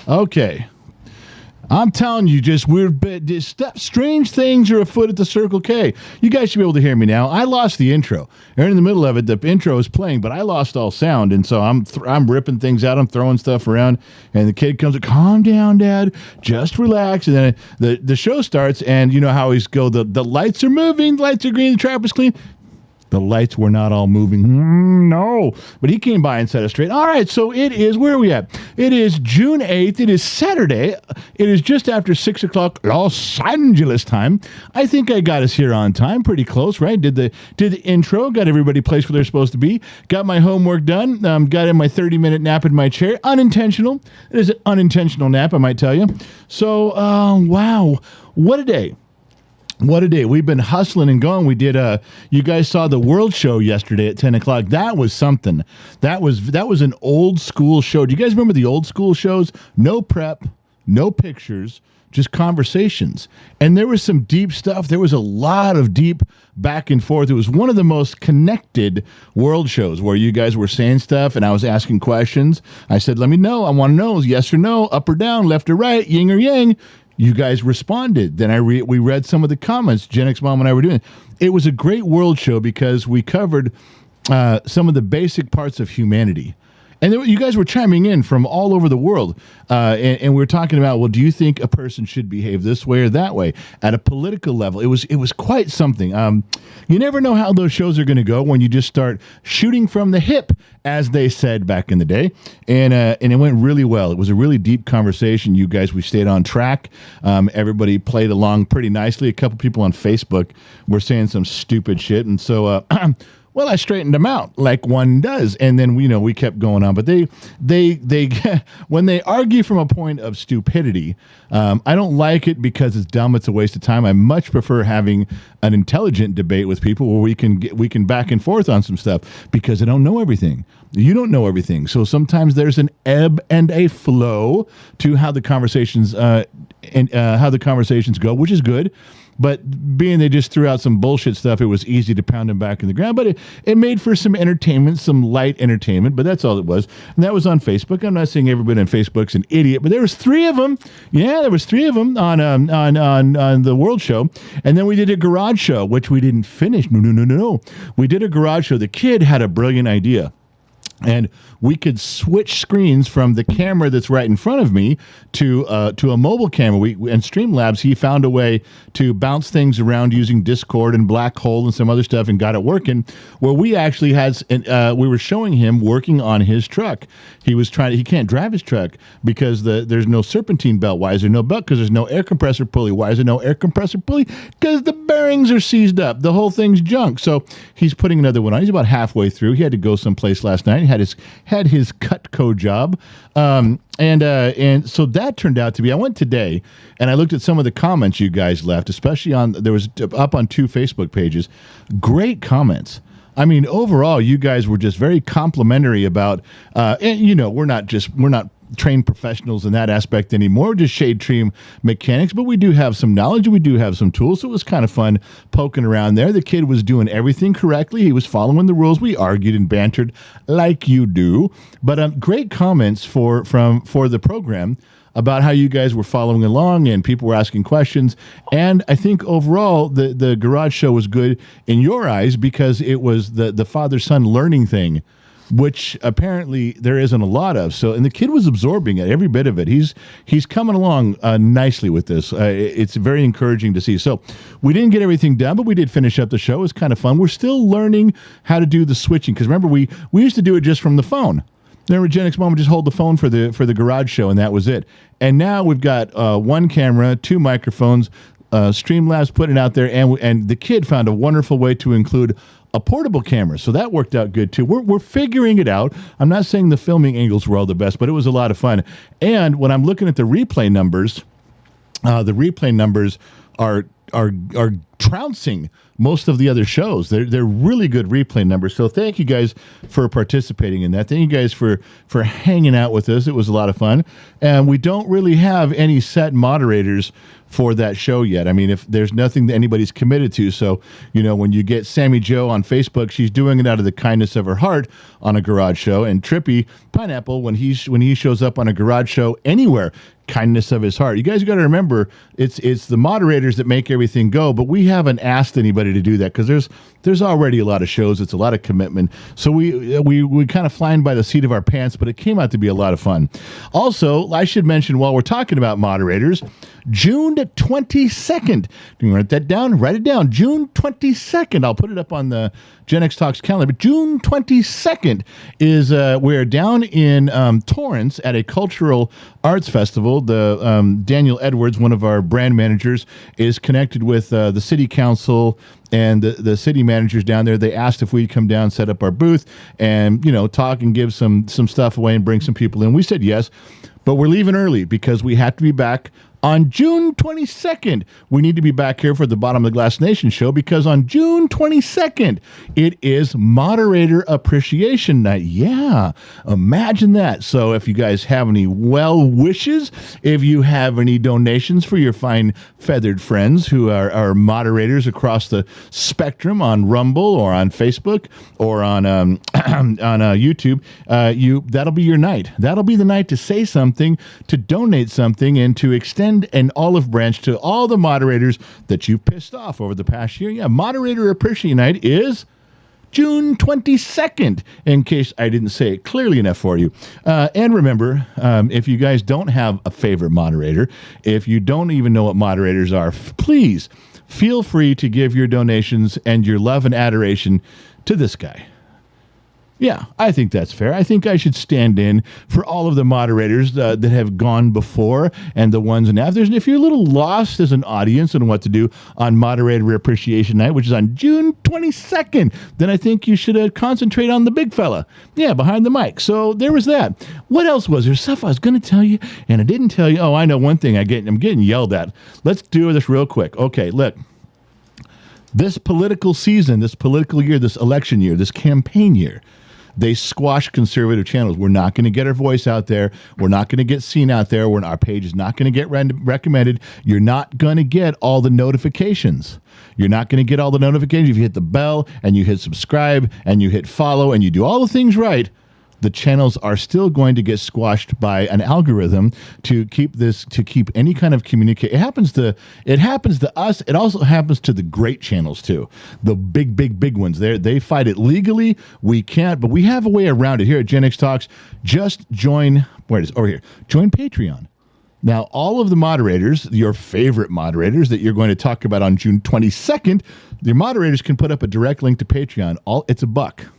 Okay. I'm telling you, just strange things are afoot at the Circle K. You guys should be able to hear me now. I lost the intro. And in the middle of it, the intro is playing, but I lost all sound, and so I'm ripping things out. I'm throwing stuff around, and the kid comes, calm down, Dad. Just relax. And then the show starts, and you know how he's go, the lights are moving, the lights are green, the trap is clean. The lights were not all moving. No. But he came by and set us straight. All right, so it is, where are we at? It is June 8th. It is Saturday. It is just after 6 o'clock Los Angeles time. I think I got us here on time. Pretty close, right? Did the intro, got everybody placed where they're supposed to be, got my homework done, got in my 30-minute nap in my chair. Unintentional. It is an unintentional nap, I might tell you. So, wow. What a day. What a day. We've been hustling and going. We did you guys saw the World Show yesterday at 10 o'clock. That was something. That was an old school show. Do you guys remember the old school shows? No prep, no pictures, just conversations. And there was some deep stuff. There was a lot of deep back and forth. It was one of the most connected world shows where you guys were saying stuff and I was asking questions. I said, let me know. I want to know, yes or no, up or down, left or right, yin or yang. You guys responded. Then we read some of the comments. Gen X Mom and I were doing it. It was a great world show because we covered some of the basic parts of humanity. And you guys were chiming in from all over the world. And we were talking about, well, do you think a person should behave this way or that way? At a political level, it was quite something. You never know how those shows are going to go when you just start shooting from the hip, as they said back in the day. And it went really well. It was a really deep conversation. You guys, we stayed on track. Everybody played along pretty nicely. A couple people on Facebook were saying some stupid shit. And so... well, I straightened them out like one does, and then we kept going on. But they when they argue from a point of stupidity, I don't like it because it's dumb. It's a waste of time. I much prefer having an intelligent debate with people where we can back and forth on some stuff because I don't know everything. You don't know everything, so sometimes there's an ebb and a flow to how the conversations go, which is good. But being they just threw out some bullshit stuff, it was easy to pound them back in the ground. But it made for some entertainment, some light entertainment. But that's all it was. And that was on Facebook. I'm not saying everybody on Facebook's an idiot, but there was 3 of them. Yeah, there was 3 of them on the World Show. And then we did a garage show, which we didn't finish. No. We did a garage show. The kid had a brilliant idea. And we could switch screens from the camera that's right in front of me to a mobile camera. And Streamlabs, he found a way to bounce things around using Discord and Black Hole and some other stuff and got it working. Where we actually we were showing him working on his truck. He can't drive his truck because there's no serpentine belt. Why is there no belt? Because there's no air compressor pulley. Why is there no air compressor pulley? Because the bearings are seized up. The whole thing's junk. So he's putting another one on. He's about halfway through. He had to go someplace last night. He had his Cutco job. And so that turned out to be, I went today and I looked at some of the comments you guys left, especially there was up on 2 Facebook pages, great comments. I mean, overall, you guys were just very complimentary about, and we're not trained professionals in that aspect anymore, just shade tree mechanics, but we do have some knowledge, we do have some tools, so it was kind of fun poking around there. The kid was doing everything correctly. He was following the rules. We argued and bantered like you do, but great comments for the program about how you guys were following along and people were asking questions. And I think overall the garage show was good in your eyes because it was the father-son learning thing, which apparently there isn't a lot of. So, and the kid was absorbing it, every bit of it. He's coming along nicely with this. It's very encouraging to see. So we didn't get everything done, but we did finish up the show. It was kind of fun. We're still learning how to do the switching because remember we used to do it just from the phone. Remember, Gen X Mom would just hold the phone for the garage show, and that was it. And now we've got 1 camera, 2 microphones, Streamlabs putting it out there, and the kid found a wonderful way to include a portable camera. So that worked out good too. We're figuring it out. I'm not saying the filming angles were all the best, but it was a lot of fun. And when I'm looking at the replay numbers are trouncing most of the other shows. They're really good replay numbers. So thank you guys for participating in that. Thank you guys for hanging out with us. It was a lot of fun. And we don't really have any set moderators for that show yet. I mean, if there's nothing that anybody's committed to. So, when you get Sammy Joe on Facebook, she's doing it out of the kindness of her heart on a garage show. And Trippy Pineapple, when he shows up on a garage show anywhere, kindness of his heart. You guys got to remember, it's the moderators that make everything go, but we haven't asked anybody to do that because there's already a lot of shows. It's a lot of commitment. So we kind of flying by the seat of our pants, but it came out to be a lot of fun. Also, I should mention while we're talking about moderators, June 22nd. Do you write that down? Write it down. June 22nd. I'll put it up on the Gen X Talks calendar. But June 22nd is we're down in Torrance at a cultural arts festival. The Daniel Edwards, one of our brand managers, is connected with the city council and the city managers down there. They asked if we'd come down, set up our booth, and talk and give some stuff away and bring some people in. We said yes, but we're leaving early because we have to be back on June 22nd. We need to be back here for the Bottom of the Glass Nation show because on June 22nd, it is Moderator Appreciation Night. Yeah, imagine that. So if you guys have any well wishes, if you have any donations for your fine feathered friends who are moderators across the spectrum on Rumble or on Facebook or on YouTube, that'll be your night. That'll be the night to say something, to donate something, and to extend an olive branch to all the moderators that you pissed off over the past year. Yeah, Moderator Appreciation Night is June 22nd, in case I didn't say it clearly enough for you. And remember, if you guys don't have a favorite moderator, if you don't even know what moderators are, please feel free to give your donations and your love and adoration to this guy. Yeah, I think that's fair. I think I should stand in for all of the moderators that have gone before and the ones now. If you're a little lost as an audience on what to do on Moderator Appreciation Night, which is on June 22nd, then I think you should concentrate on the big fella. Yeah, behind the mic. So there was that. What else was there? Stuff I was going to tell you, and I didn't tell you. Oh, I know one thing. I'm getting yelled at. Let's do this real quick. Okay, look. This political season, this political year, this election year, this campaign year, they squash conservative channels. We're not going to get our voice out there. We're not going to get seen out there. Our page is not going to get recommended. You're not going to get all the notifications. You're not going to get all the notifications. If you hit the bell and you hit subscribe and you hit follow and you do all the things right, the channels are still going to get squashed by an algorithm to keep any kind of communication. It happens to us. It also happens to the great channels too. The big ones. They fight it legally. We can't, but we have a way around it here at Gen X Talks. Just join. Where it is over here. Join Patreon. Now, all of the moderators, your favorite moderators that you're going to talk about on June 22nd, your moderators can put up a direct link to Patreon. It's $1.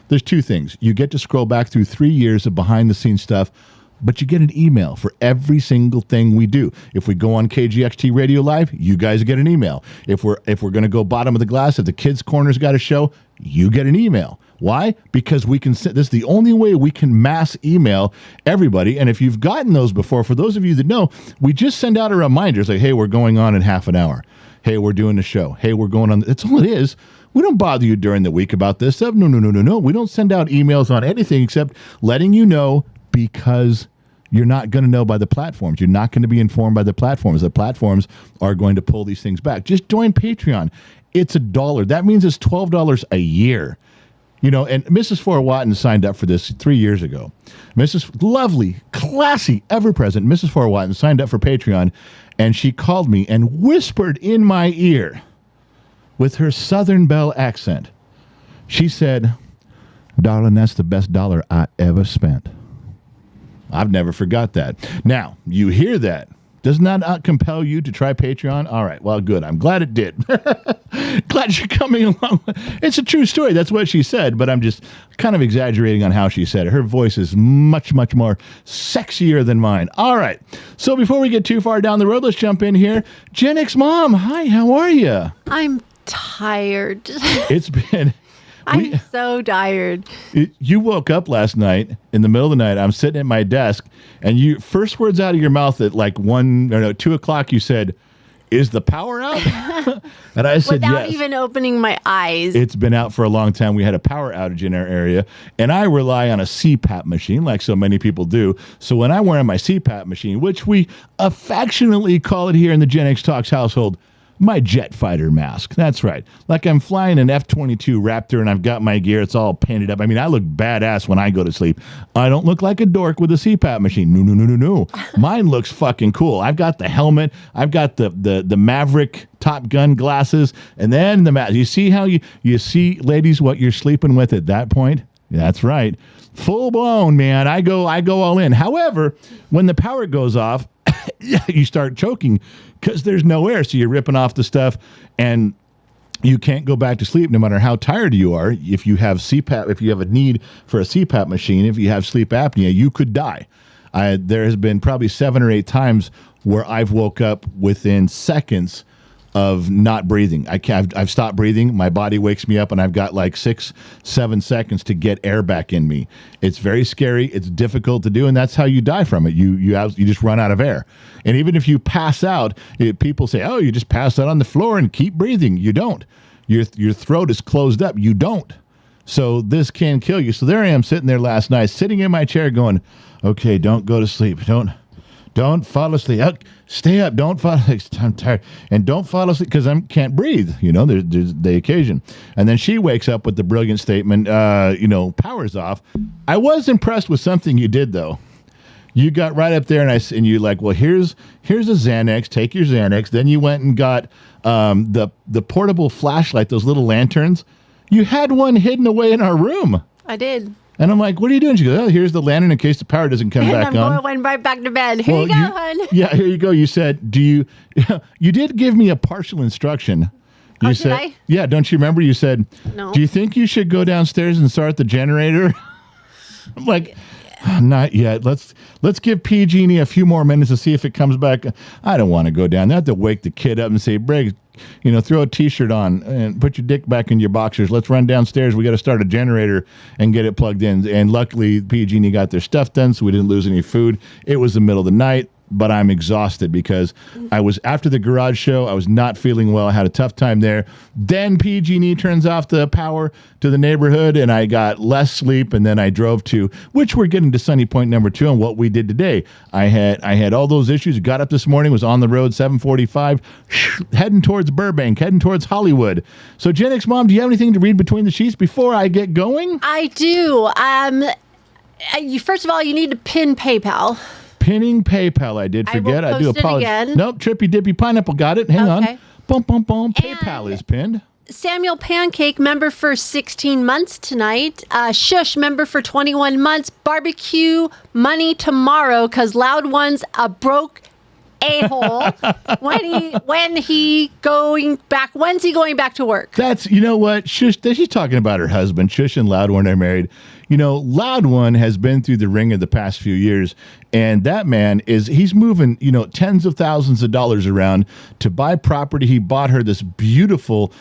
There's two things. You get to scroll back through 3 years of behind-the-scenes stuff, but you get an email for every single thing we do. If we go on KGXT Radio Live, you guys get an email. If we're going to go Bottom of the Glass, if the Kids Corner's got a show, you get an email. Why? Because this is the only way we can mass email everybody. And if you've gotten those before, for those of you that know, we just send out a reminder. It's like, hey, we're going on in half an hour. Hey, we're doing the show. Hey, we're going on. That's all it is. We don't bother you during the week about this stuff. No. We don't send out emails on anything except letting you know, because you're not going to know by the platforms. You're not going to be informed by the platforms. The platforms are going to pull these things back. Just join Patreon. It's $1. That means it's $12 a year. And Mrs. Fort Watton signed up for this 3 years ago. Mrs. Lovely, classy, ever-present Mrs. Fort Watton signed up for Patreon, and she called me and whispered in my ear with her Southern Belle accent. She said, "Darling, that's the best dollar I ever spent." I've never forgot that. Now, you hear that. Does not compel you to try Patreon? All right, well, good. I'm glad it did. Glad you're coming along. It's a true story. That's what she said, but I'm just kind of exaggerating on how she said it. Her voice is much, much more sexier than mine. All right, so before we get too far down the road, let's jump in here. Gen X Mom, hi, how are you? I'm tired. It's been... I'm so tired. You woke up last night in the middle of the night. I'm sitting at my desk, and you first words out of your mouth at like 2 o'clock, you said, is the power out? And I said, Without yes. even opening my eyes. It's been out for a long time. We had a power outage in our area, and I rely on a CPAP machine like so many people do. So when I wear my CPAP machine, which we affectionately call it here in the Gen X Talks household, my jet fighter mask. That's right. Like I'm flying an F-22 Raptor and I've got my gear. It's all painted up. I mean, I look badass when I go to sleep. I don't look like a dork with a CPAP machine. No. Mine looks fucking cool. I've got the helmet. I've got the Maverick Top Gun glasses. And then the mask. You see how you see, ladies, what you're sleeping with at that point? That's right. Full blown, man. I go all in. However, when the power goes off, you start choking because there's no air. So you're ripping off the stuff and you can't go back to sleep no matter how tired you are. If you have CPAP, if you have a need for a CPAP machine, if you have sleep apnea, you could die. There has been probably 7 or 8 times where I've woke up within seconds of not breathing. I've stopped breathing. My body wakes me up and I've got like 6-7 seconds to get air back in me. It's very scary. It's difficult to do. And that's how you die from it. You just run out of air. And even if you pass out, people say, oh, you just pass out on the floor and keep breathing. You don't. Your throat is closed up. You don't. So this can kill you. So there I am sitting there last night, sitting in my chair going, okay, don't go to sleep. Don't fall asleep. Stay up. Don't fall asleep. I'm tired. And don't fall asleep because I can't breathe. There's the occasion. And then she wakes up with the brilliant statement, power's off. I was impressed with something you did, though. You got right up there and you like, well, here's a Xanax. Take your Xanax. Then you went and got the portable flashlight, those little lanterns. You had one hidden away in our room. I did. And I'm like, what are you doing? She goes, oh, here's the lantern in case the power doesn't come back on. I went right back to bed. Here you go, hon. Yeah, here you go. You said, you did give me a partial instruction. You said, did I? Yeah, don't you remember? You said, no. Do you think you should go downstairs and start the generator? I'm like, not yet. Let's give PG&E a few more minutes to see if it comes back. I don't want to go down. I have to wake the kid up and say, Briggs, throw a T-shirt on and put your dick back in your boxers. Let's run downstairs. We got to start a generator and get it plugged in. And luckily, PG&E got their stuff done, so we didn't lose any food. It was the middle of the night, but I'm exhausted because I was after the garage show. I was not feeling well. I had a tough time there. Then PG&E turns off the power to the neighborhood, and I got less sleep. And then I drove to, which we're getting to Sunny Point number 2 on what we did today. I had all those issues. Got up this morning, was on the road 7:45, heading towards Burbank, heading towards Hollywood. So Gen X Mom, do you have anything to read between the sheets before I get going? I do. First of all, you need to pin PayPal. Pinning PayPal, I did forget. I do apologize. Nope, TrippyPineapple got it. Hang on. Boom. PayPal is pinned. Samuel Pancake, member for 16 months tonight. Shush, member for 21 months. Barbecue money tomorrow because Loud One's a broke a-hole. When's he going back to work? That's, you know what? Shush, she's talking about her husband. Shush and Loud One are married. Loud One has been through the ringer the past few years, and that man he's moving, tens of thousands of dollars around to buy property. He bought her this beautiful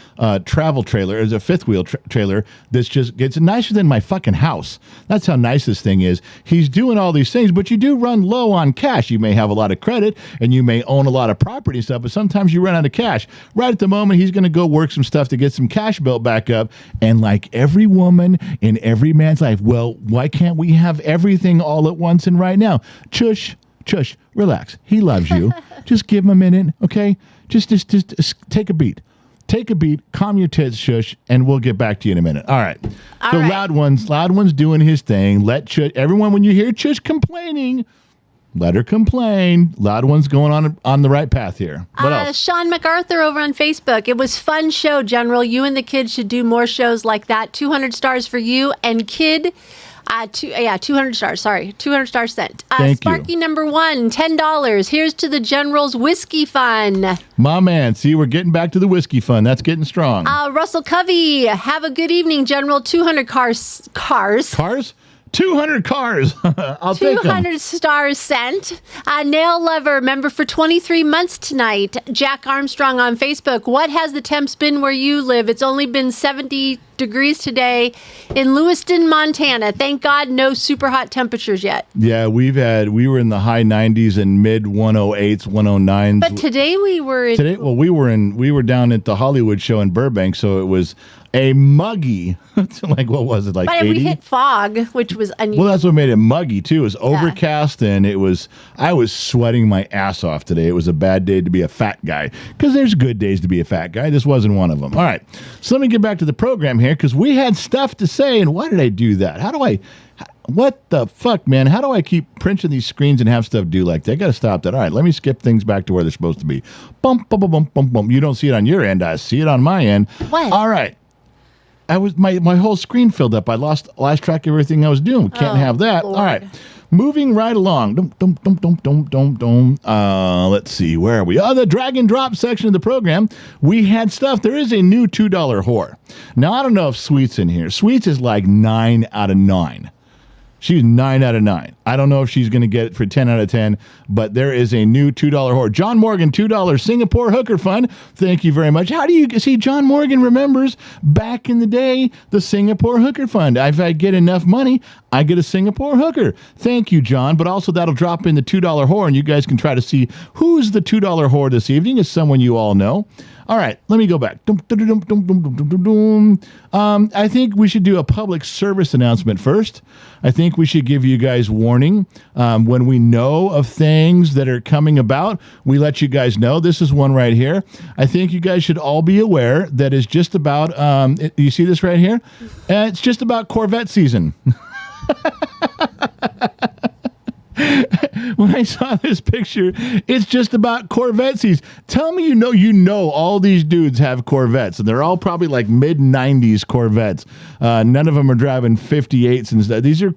travel trailer. It's a fifth wheel trailer that's it's nicer than my fucking house. That's how nice this thing is. He's doing all these things, but you do run low on cash. You may have a lot of credit and you may own a lot of property and stuff, but sometimes you run out of cash. Right at the moment, he's going to go work some stuff to get some cash built back up. And like every woman in every man's life, well, why can't we have everything all at once and right now? Chush, relax. He loves you. Just give him a minute, okay? Just take a beat. Take a beat, calm your tits, Shush, and we'll get back to you in a minute. All right. All right. Loud One's doing his thing. Let Chush, everyone, when you hear Chush complaining, let her complain. Loud One's going on the right path here. What else? Sean MacArthur over on Facebook. It was fun show, General. You and the kids should do more shows like that. 200 stars for you and kid. 200 stars. Sorry, 200 stars sent. Thank Sparky you. number 1, $10. Here's to the General's Whiskey Fund. My man, see, we're getting back to the whiskey fund. That's getting strong. Russell Covey, have a good evening, General. 200 cars. 200 cars. I'll take them. 200 stars sent. Nail Lover, member for 23 months tonight. Jack Armstrong on Facebook. What has the temps been where you live? It's only been 70 degrees today in Lewiston, Montana. Thank God no super hot temperatures yet. Yeah, we were in the high 90s and mid 108s, 109s. But today we were in... we were down at the Hollywood show in Burbank, so it was a muggy, like what was it, like but 80? we hit fog, which was unusual. Well, that's what made it muggy too. It was overcast, and I was sweating my ass off today. It was a bad day to be a fat guy, because there's good days to be a fat guy. This wasn't one of them. All right, so let me get back to the program here, because we had stuff to say, and why did I do that? What the fuck, man? How do I keep printing these screens and have stuff do like that? I got to stop that. All right, let me skip things back to where they're supposed to be. Bump, bump, bump, bump, bump. You don't see it on your end. I see it on my end. What? All right. My whole screen filled up. I lost track of everything I was doing. We can't have that. Lord. All right. Moving right along. Let's see. Where are we? Oh, the drag and drop section of the program. We had stuff. There is a new $2 whore. Now, I don't know if Sweet's in here. Sweet's is like 9 out of 9. She's 9 out of 9. I don't know if she's going to get it for 10 out of 10, but there is a new $2 whore. John Morgan, $2 Singapore Hooker Fund. Thank you very much. How do you see? John Morgan remembers back in the day, the Singapore Hooker Fund. If I get enough money, I get a Singapore hooker. Thank you, John. But also that'll drop in the $2 whore, and you guys can try to see who's the $2 whore this evening. It's someone you all know. All right, let me go back. I think we should do a public service announcement first. I think we should give you guys warning. When we know of things that are coming about, we let you guys know. This is one right here. I think you guys should all be aware that is just about, you see this right here? It's just about Corvette season. When I saw this picture, it's just about Corvette seats. Tell me you know all these dudes have Corvettes, and they're all probably like mid-90s Corvettes. None of them are driving 58s and stuff. These are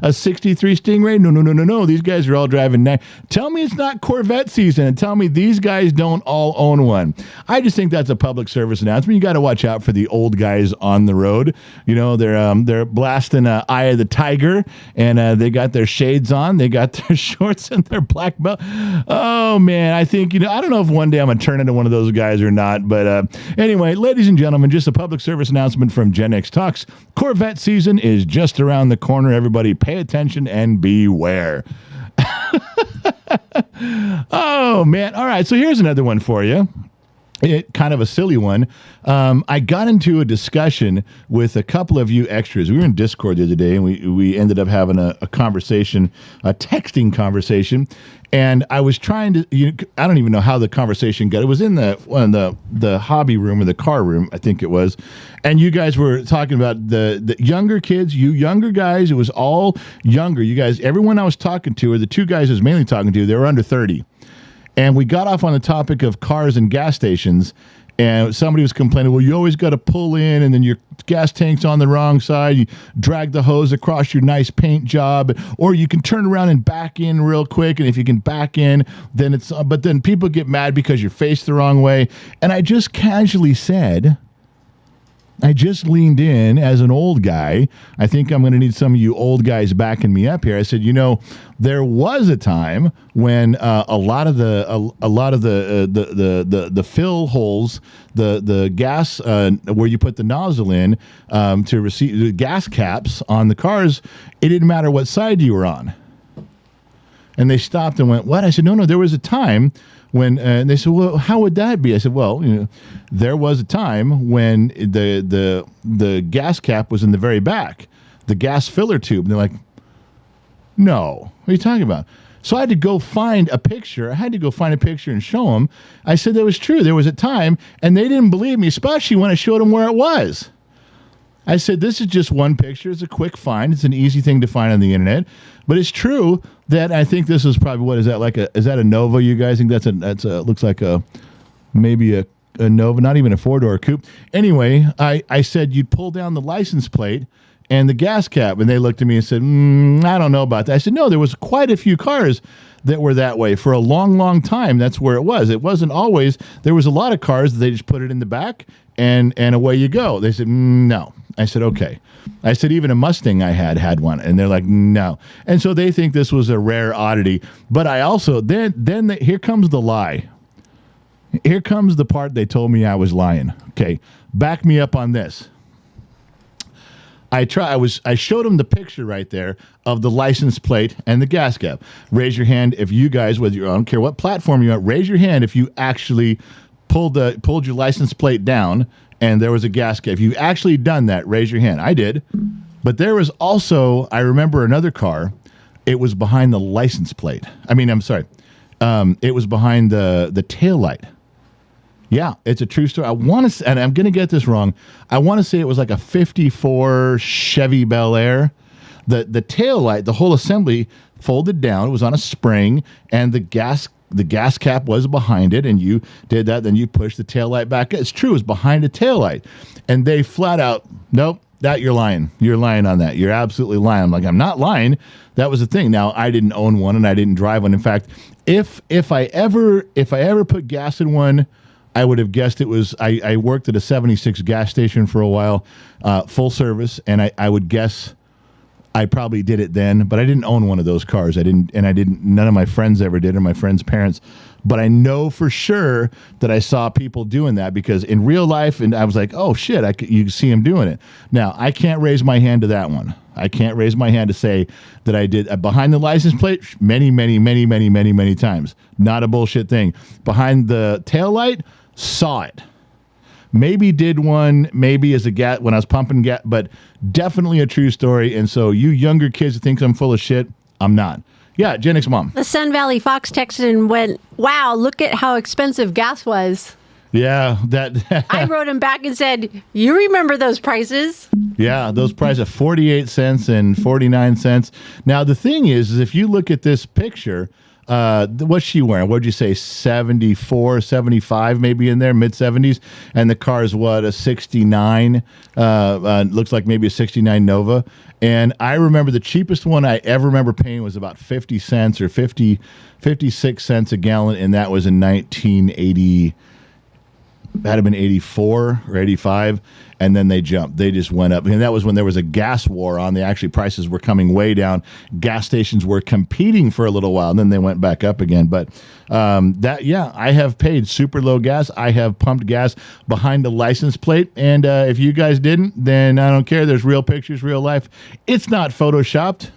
a 63 Stingray? No. These guys are all driving 9. Tell me it's not Corvette season, and tell me these guys don't all own one. I just think that's a public service announcement. You got to watch out for the old guys on the road. You know, they're blasting Eye of the Tiger, and they got their shades on. They got their shorts and their black belt. Oh, man, I think, I don't know if one day I'm going to turn into one of those guys or not. But anyway, ladies and gentlemen, just a public service announcement from Gen X Talks. Corvette season is just around the corner. Everybody pay attention and beware. Oh, man. All right, so here's another one for you. Kind of a silly one. I got into a discussion with a couple of you extras. We were in Discord the other day, and we ended up having a conversation, a texting conversation. And I was trying to, I don't even know how the conversation got. It was in the hobby room or the car room, I think it was. And you guys were talking about the younger kids, you younger guys. It was all younger. You guys, everyone I was talking to, or the two guys I was mainly talking to, they were under 30. And we got off on the topic of cars and gas stations, and somebody was complaining, well, you always got to pull in, and then your gas tank's on the wrong side. You drag the hose across your nice paint job, or you can turn around and back in real quick, and if you can back in, then but then people get mad because you're faced the wrong way. And I just casually said, I just leaned in as an old guy. I think I'm going to need some of you old guys backing me up here. I said, there was a time when a lot of the fill holes, the gas where you put the nozzle in to receive the gas caps on the cars, it didn't matter what side you were on. And they stopped and went, what? I said, no, there was a time when, and they said, well, how would that be? I said, well, there was a time when the gas cap was in the very back, the gas filler tube. And they're like, no, what are you talking about? So I had to go find a picture. And show them. I said that was true. There was a time, and they didn't believe me, especially when I showed them where it was. I said, this is just one picture. It's a quick find. It's an easy thing to find on the internet. But it's true that I think this is probably, what is that, is that a Nova, you guys think? Looks like maybe a Nova, not even a 4-door coupe. Anyway, I said, you'd pull down the license plate and the gas cap. And they looked at me and said, I don't know about that. I said, no, there was quite a few cars that were that way. For a long, long time, that's where it was. It wasn't always. There was a lot of cars that they just put it in the back and away you go. They said, no. I said, okay. I said, even a Mustang I had one. And they're like, no. And so they think this was a rare oddity. But I also, then here comes the lie. Here comes the part they told me I was lying. Okay, back me up on this. I showed them the picture right there of the license plate and the gas cap. Raise your hand if you guys, whether you're, I don't care what platform you're on, raise your hand if you actually pulled your license plate down and there was a gas cap. If you've actually done that, raise your hand. I did. But there was also, I remember another car. It was behind the license plate. It was behind the taillight. Yeah, it's a true story. I want to, and I'm going to get this wrong. I want to say it was like a 54 Chevy Bel Air. The tail light, the whole assembly folded down. It was on a spring, and the gas cap was behind it, and you did that. Then you pushed the tail light back. It's true. It was behind the tail light. And they flat out, nope, that you're lying. You're lying on that. You're absolutely lying. I'm like, I'm not lying. That was the thing. Now, I didn't own one, and I didn't drive one. In fact, if I ever put gas in one, I would have guessed it was, I worked at a 76 gas station for a while, full service, and I would guess I probably did it then, but I didn't own one of those cars. None of my friends ever did, or my friends' parents. But I know for sure that I saw people doing that because in real life, and I was like, oh shit, you see them doing it. Now, I can't raise my hand to that one. I can't raise my hand to say that I did behind the license plate many, many, many, many, many, many times. Not a bullshit thing. Behind the taillight, saw it. Maybe did one, maybe as a gas when I was pumping gas, but definitely a true story. And so you younger kids who think I'm full of shit, I'm not. Yeah, Gen X Mom. The Sun Valley Fox texted and went, wow, look at how expensive gas was. Yeah, that. I wrote him back and said, you remember those prices? Yeah, those prices, 48 cents and 49 cents. Now, the thing is if you look at this picture, what's she wearing? What'd you say? 74, 75, maybe in there, mid 70s. And the car is what, a 69? Looks like maybe a 69 Nova. And I remember the cheapest one I ever remember paying was about 50 cents or 56 cents a gallon. And that was in 1980. That had been 84 or 85, and then they jumped. They just went up. And that was when there was a gas war on. Prices were coming way down. Gas stations were competing for a little while, and then they went back up again. But I have paid super low gas. I have pumped gas behind the license plate. And if you guys didn't, then I don't care. There's real pictures, real life. It's not Photoshopped.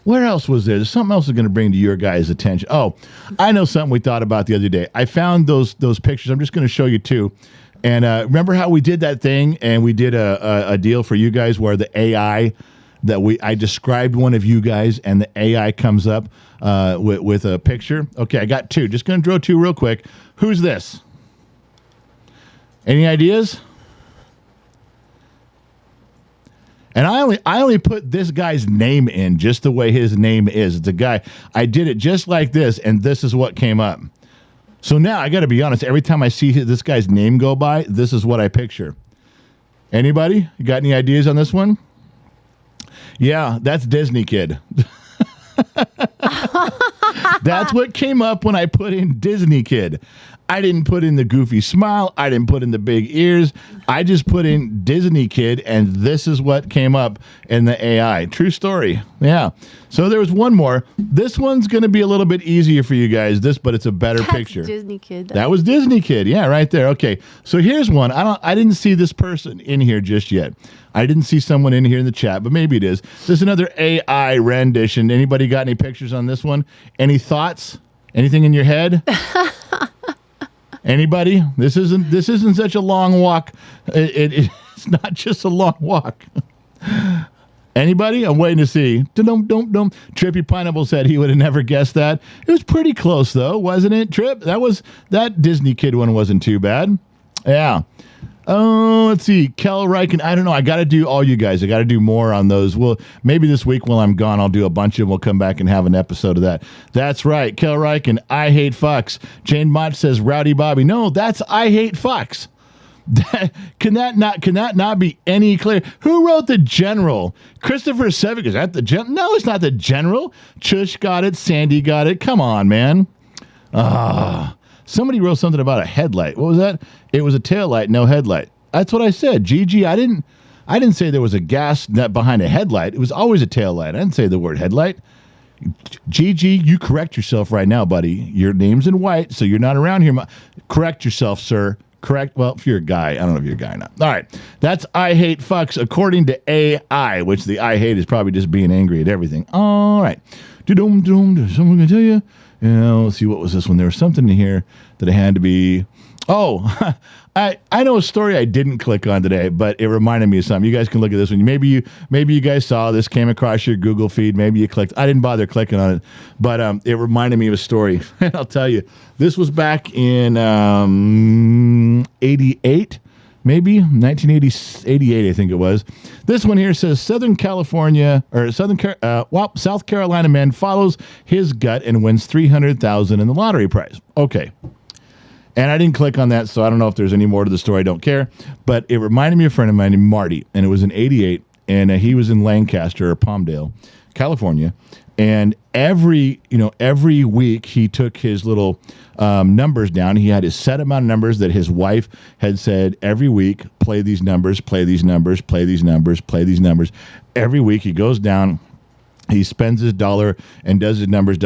Where else was there? There's something else I'm going to bring to your guys' attention. Oh, I know something we thought about the other day. I found those pictures. I'm just going to show you two. And remember how we did that thing and we did a deal for you guys where the AI I described one of you guys and the AI comes up with a picture. Okay, I got two. Just going to draw two real quick. Who's this? Any ideas? And I only put this guy's name in just the way his name is. It's a guy. I did it just like this, and this is what came up. So now I got to be honest. Every time I see this guy's name go by, this is what I picture. Anybody? You got any ideas on this one? Yeah, that's Disney Kid. That's what came up when I put in Disney Kid. I didn't put in the goofy smile. I didn't put in the big ears. I just put in Disney Kid, and this is what came up in the AI. True story. Yeah. So there was one more. This one's going to be a little bit easier for you guys, but it's a better picture. Disney Kid. That was Disney Kid. Yeah, right there. Okay. So here's one. I didn't see this person in here just yet. I didn't see someone in here in the chat, but maybe it is. This is another AI rendition. Anybody got any pictures on this one? Any thoughts? Anything in your head? Anybody? This isn't such a long walk. It's not just a long walk. Anybody? I'm waiting to see. TrippyPineapple said he would have never guessed that. It was pretty close though, wasn't it, Trip? That Disney Kid one wasn't too bad. Yeah. Oh, let's see. Kel Riken. I don't know. I got to do all you guys. I got to do more on those. Well, maybe this week while I'm gone, I'll do a bunch and we'll come back and have an episode of that. That's right. Kel Riken. I hate fucks. Jane Mott says Rowdy Bobby. No, that's I hate fucks. Can that not be any clear? Who wrote the general? Christopher Sevick. Is that the general? No, it's not the general. Chush got it. Sandy got it. Come on, man. Somebody wrote something about a headlight. What was that? It was a taillight, no headlight. That's what I said. Gigi, I didn't say there was a gas nut behind a headlight. It was always a taillight. I didn't say the word headlight. Gigi, you correct yourself right now, buddy. Your name's in white, so you're not around here. Correct yourself, sir. Correct. Well, if you're a guy, I don't know if you're a guy or not. All right. That's I hate fucks according to AI, which the I hate is probably just being angry at everything. All right. Someone going to tell you? Yeah, let's see. What was this one? There was something in here that I had to be. Oh, I know a story I didn't click on today, but it reminded me of something. You guys can look at this one. Maybe you guys saw this, came across your Google feed. Maybe you clicked. I didn't bother clicking on it, but it reminded me of a story. And I'll tell you, this was back in 88, maybe 1988, I think it was. This one here says South Carolina man follows his gut and wins $300,000 in the lottery prize. Okay. And I didn't click on that, so I don't know if there's any more to the story. I don't care. But it reminded me of a friend of mine named Marty, and it was in 88, and he was in Lancaster or Palmdale, California. And every week he took his little numbers down. He had his set amount of numbers that his wife had said every week, play these numbers, play these numbers, play these numbers, play these numbers. Every week he goes down. He spends his dollar and does his numbers.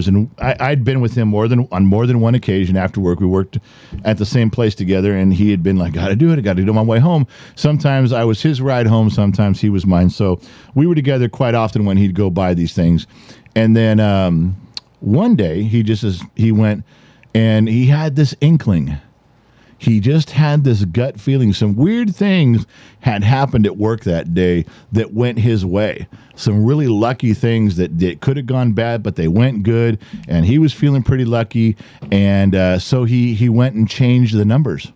And I'd been with him on more than one occasion after work. We worked at the same place together, and he had been like, got to do it on my way home. Sometimes I was his ride home. Sometimes he was mine. So we were together quite often when he'd go buy these things. And then one day he went and he had this inkling. He just had this gut feeling. Some weird things had happened at work that day that went his way. Some really lucky things that could have gone bad, but they went good. And he was feeling pretty lucky. And so he went and changed the numbers.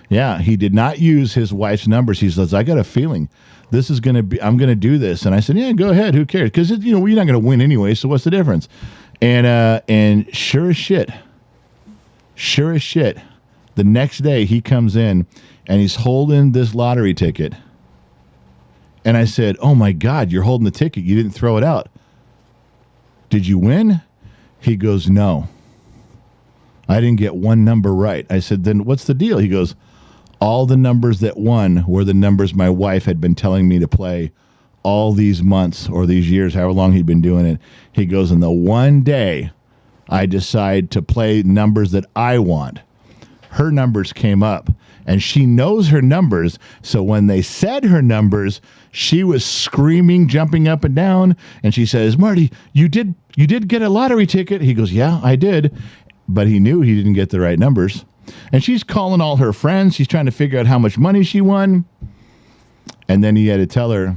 Yeah, he did not use his wife's numbers. He says, I got a feeling this is going to be, I'm going to do this. And I said, yeah, go ahead. Who cares? Because, you're not going to win anyway. So what's the difference? And sure as shit, the next day he comes in and he's holding this lottery ticket. And I said, oh my God, you're holding the ticket. You didn't throw it out. Did you win? He goes, no. I didn't get one number right. I said, then what's the deal? He goes, all the numbers that won were the numbers my wife had been telling me to play all these months or these years, however long he'd been doing it. He goes, and the one day I decide to play numbers that I want, her numbers came up, and she knows her numbers. So when they said her numbers, she was screaming, jumping up and down. And she says, Marty, you did get a lottery ticket. He goes, yeah, I did. But he knew he didn't get the right numbers. And she's calling all her friends. She's trying to figure out how much money she won. And then he had to tell her,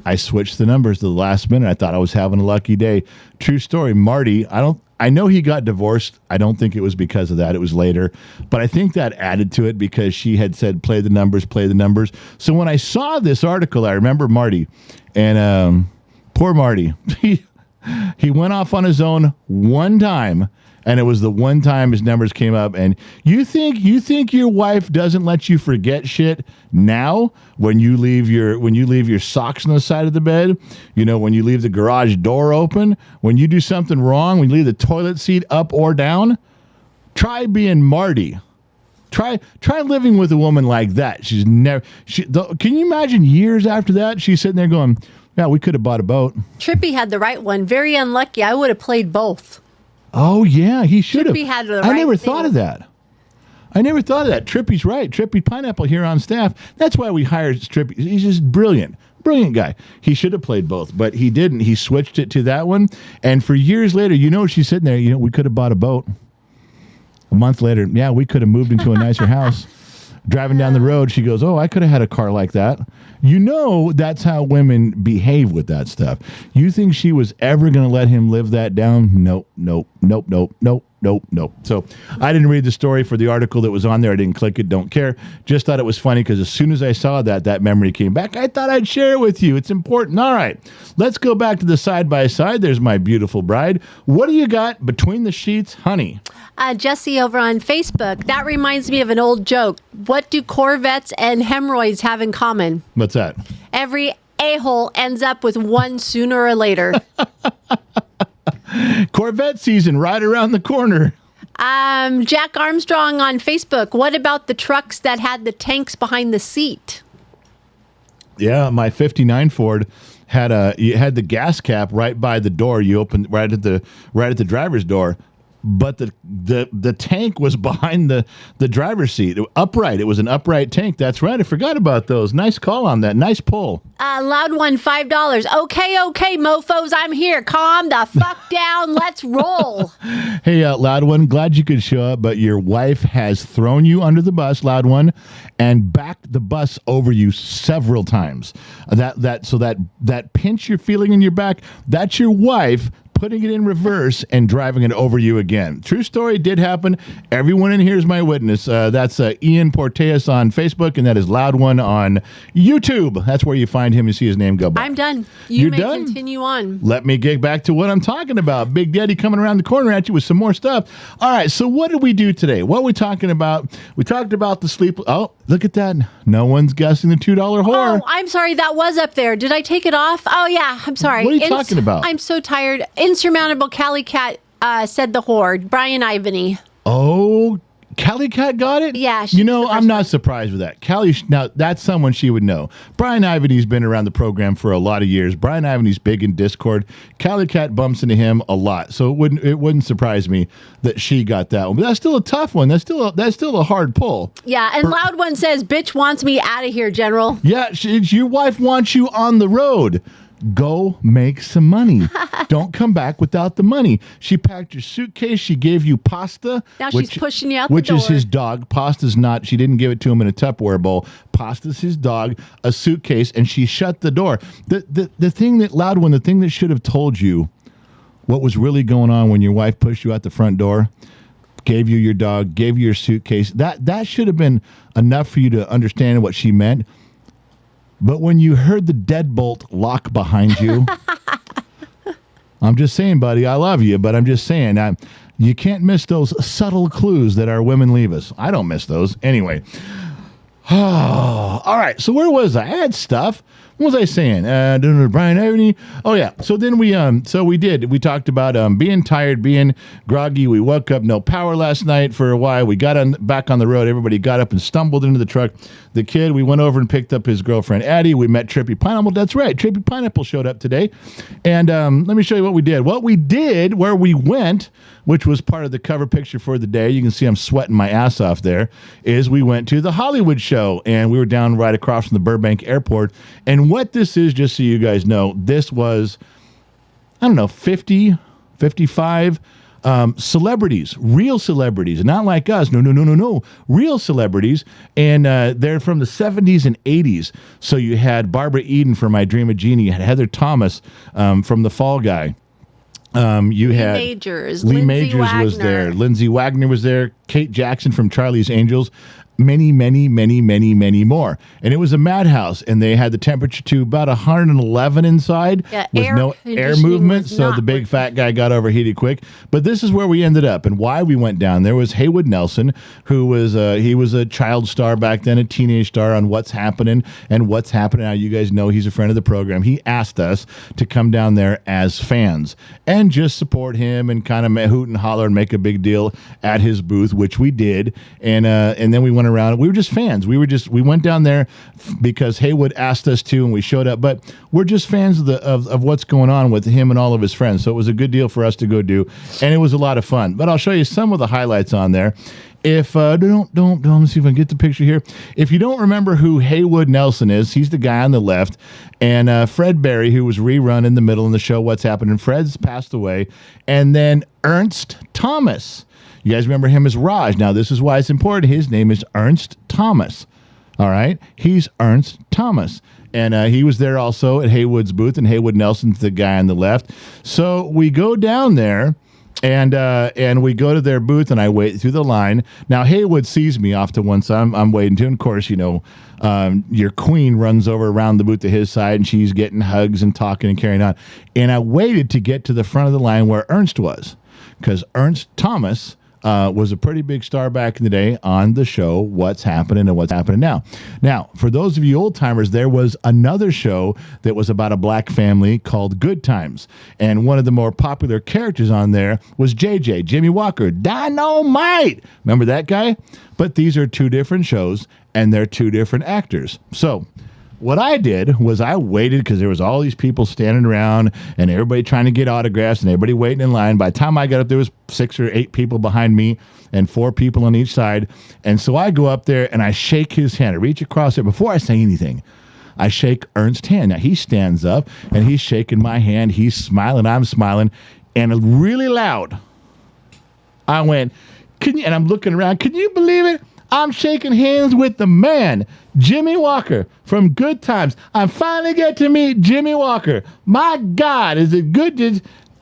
I switched the numbers to the last minute. I thought I was having a lucky day. True story. Marty, I know he got divorced. I don't think it was because of that. It was later. But I think that added to it because she had said, play the numbers, play the numbers. So when I saw this article, I remember Marty. And poor Marty, he went off on his own one time. And it was the one time his numbers came up. And you think your wife doesn't let you forget shit now when you leave your socks on the side of the bed, when you leave the garage door open, when you do something wrong, when you leave the toilet seat up or down? Try being Marty. Try living with a woman like that. Can you imagine years after that she's sitting there going, yeah, we could have bought a boat. Trippy had the right one. Very unlucky. I would have played both. Oh, yeah, he should have. Trippy had the right I never thing. thought of that. Trippy's right. TrippyPineapple here on staff. That's why we hired Trippy. He's just brilliant. Brilliant guy. He should have played both, but he didn't. He switched it to that one. And for years later, she's sitting there, we could have bought a boat. A month later, yeah, we could have moved into a nicer house. Driving down the road, she goes, oh, I could have had a car like that. That's how women behave with that stuff. You think she was ever going to let him live that down? Nope. So I didn't read the story for the article that was on there. I didn't click it. Don't care. Just thought it was funny because as soon as I saw that memory came back. I thought I'd share it with you. It's important. All right. Let's go back to the side-by-side. There's my beautiful bride. What do you got between the sheets, honey? Jesse over on Facebook. That reminds me of an old joke. What do Corvettes and hemorrhoids have in common? What's that? Every a-hole ends up with one sooner or later. Corvette season right around the corner. Jack Armstrong on Facebook. What about the trucks that had the tanks behind the seat? Yeah, my 59 Ford you had the gas cap right by the door. You opened right at the driver's door. But the tank was behind the driver's seat, upright. It was an upright tank. That's right. I forgot about those. Nice call on that. Nice pull. Loud one, $5. Okay, mofos, I'm here. Calm the fuck down. Let's roll. Hey, Loud One, glad you could show up, but your wife has thrown you under the bus, Loud One, and backed the bus over you several times. That pinch you're feeling in your back, that's your wife putting it in reverse and driving it over you again. True story, did happen. Everyone in here is my witness. That's Ian Porteus on Facebook, and that is Loud One on YouTube. That's where you find him. You see his name go by. I'm done. You're may done? Continue on. Let me get back to what I'm talking about. Big Daddy coming around the corner at you with some more stuff. All right, so what did we do today? What are we talking about? We talked about the sleep. Oh, look at that. No one's guessing the $2 whore. Oh, I'm sorry. That was up there. Did I take it off? Oh, yeah. I'm sorry. What are you talking about? I'm so tired. Insurmountable Cali Cat said the whore. Brian Ivany. Oh, Cali Cat got it? Yeah. I'm not surprised with that. Now, that's someone she would know. Brian Ivany's been around the program for a lot of years. Brian Ivany's big in Discord. Cali Cat bumps into him a lot. So it wouldn't surprise me that she got that one. But that's still a tough one. That's still a hard pull. Yeah, and Loud One says, bitch wants me out of here, General. Yeah, your wife wants you on the road. Go make some money. Don't come back without the money. She packed your suitcase. She gave you pasta. Now she's pushing you out the door. Which is his dog. Pasta's not, she didn't give it to him in a Tupperware bowl. Pasta's his dog, a suitcase, and she shut the door. The thing that, Loud One, the thing that should have told you what was really going on when your wife pushed you out the front door, gave you your dog, gave you your suitcase, that should have been enough for you to understand what she meant. But when you heard the deadbolt lock behind you, I'm just saying, buddy, I love you, but I'm just saying, you can't miss those subtle clues that our women leave us. I don't miss those. Anyway. All right. So where was I? I had stuff. What was I saying? Brian Ivany. Oh yeah. So then we talked about being tired, being groggy. We woke up, no power last night for a while. We got back on the road. Everybody got up and stumbled into the truck. The kid, we went over and picked up his girlfriend Addie. We met TrippyPineapple. That's right. TrippyPineapple showed up today. And let me show you what we did. What we did, where we went, which was part of the cover picture for the day. You can see I'm sweating my ass off there. Is we went to the Hollywood show, and we were down right across from the Burbank Airport. And what this is, just so you guys know, this was, 50, 55 celebrities, real celebrities, not like us. No. Real celebrities. And they're from the 70s and 80s. So you had Barbara Eden from I Dream of Jeannie. You had Heather Thomas from The Fall Guy. You had Lee Majors was there. Lindsay Wagner was there. Kate Jackson from Charlie's Angels. Many more. And it was a madhouse, and they had the temperature to about 111 inside with no air movement, so the big fat guy got overheated quick. But this is where we ended up, and why we went down there was Haywood Nelson, who was he was a child star back then, a teenage star on What's Happening and What's Happening Now. You guys know he's a friend of the program. He asked us to come down there as fans and just support him and kind of hoot and holler and make a big deal at his booth, which we did. And then we went around. We were just fans. We went down there because Haywood asked us to, and we showed up. But we're just fans of what's going on with him and all of his friends. So it was a good deal for us to go do, and it was a lot of fun. But I'll show you some of the highlights on there. If don't let's see if I can get the picture here. If you don't remember who Haywood Nelson is, he's the guy on the left, and Fred Berry, who was rerun in the middle in the show What's Happening. Fred's passed away, and then Ernst Thomas. You guys remember him as Raj. Now, this is why it's important. His name is Ernst Thomas. All right? He's Ernst Thomas. And he was there also at Haywood's booth, and Haywood Nelson's the guy on the left. So we go down there, and we go to their booth, and I wait through the line. Now, Haywood sees me off to one side. I'm waiting to. And of course, your queen runs over around the booth to his side, and she's getting hugs and talking and carrying on. And I waited to get to the front of the line where Ernst was, because Ernst Thomas was a pretty big star back in the day on the show What's Happening and What's Happening Now. Now, for those of you old timers, there was another show that was about a black family called Good Times, and one of the more popular characters on there was JJ, Jimmy Walker, Dynamite. Remember that guy? But these are two different shows, and they're two different actors. So what I did was I waited because there was all these people standing around and everybody trying to get autographs and everybody waiting in line. By the time I got up, there was 6 or 8 people behind me and 4 people on each side. And so I go up there and I shake his hand. I reach across it. Before I say anything, I shake Ernst's hand. Now, he stands up and he's shaking my hand. He's smiling. I'm smiling. And really loud, I went, and I'm looking around. Can you believe it? I'm shaking hands with the man, Jimmy Walker from Good Times. I finally get to meet Jimmy Walker. My God, is it good?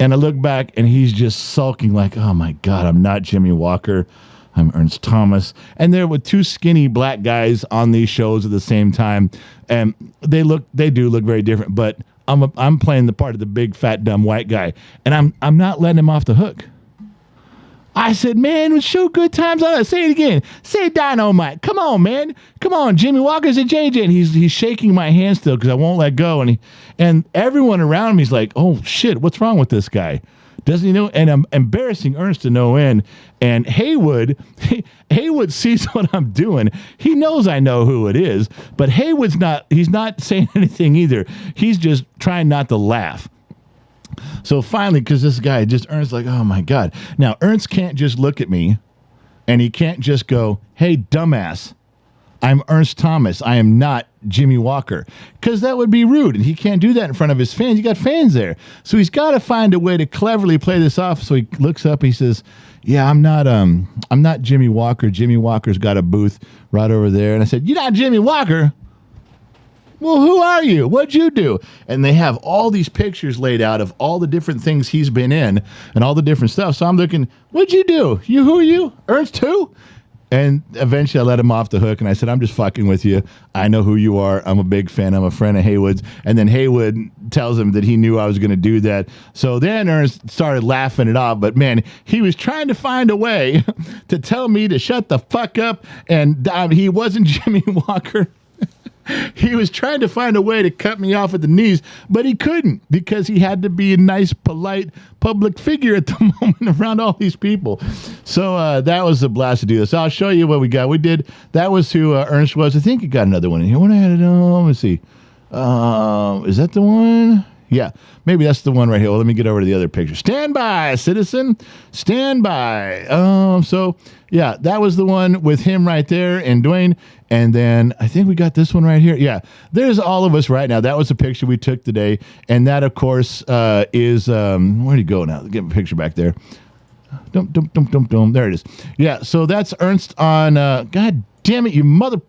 And I look back, and he's just sulking like, oh, my God, I'm not Jimmy Walker. I'm Ernst Thomas. And there were 2 skinny black guys on these shows at the same time. And they do look very different. But I'm playing the part of the big, fat, dumb white guy. And I'm not letting him off the hook. I said, man, show Good Times on us. Say it again. Say Dynamite. Come on, man. Come on, Jimmy Walker's a JJ. And he's shaking my hand still because I won't let go. And everyone around me is like, oh, shit, what's wrong with this guy? Doesn't he know? And I'm embarrassing Ernst to no end. And Haywood sees what I'm doing. He knows I know who it is. But he's not saying anything either. He's just trying not to laugh. So finally, because this guy Ernst's like, oh my God. Now, Ernst can't just look at me and he can't just go, hey, dumbass, I'm Ernst Thomas. I am not Jimmy Walker. Because that would be rude. And he can't do that in front of his fans. You got fans there. So he's got to find a way to cleverly play this off. So he looks up, he says, yeah, I'm not Jimmy Walker. Jimmy Walker's got a booth right over there. And I said, you're not Jimmy Walker? Well, who are you? What'd you do? And they have all these pictures laid out of all the different things he's been in and all the different stuff. So I'm looking, what'd you do? Who are you? Ernst who? And eventually I let him off the hook and I said, I'm just fucking with you. I know who you are. I'm a big fan. I'm a friend of Haywood's. And then Haywood tells him that he knew I was going to do that. So then Ernst started laughing it off. But man, he was trying to find a way to tell me to shut the fuck up. And he wasn't Jimmy Walker. He was trying to find a way to cut me off at the knees, but he couldn't because he had to be a nice, polite public figure at the moment around all these people. So that was a blast to do this. I'll show you what we got. That was who Ernst was. I think he got another one in here. When I had it on, let's see. Is that the one? Yeah, maybe that's the one right here. Well, let me get over to the other picture. Stand by, citizen. Stand by. So, yeah, that was the one with him right there and Dwayne. And then I think we got this one right here. Yeah, there's all of us right now. That was a picture we took today. And that, of course, is where'd he go now? Get a picture back there. There it is. Yeah, so that's Ernst on, God damn it, you mother...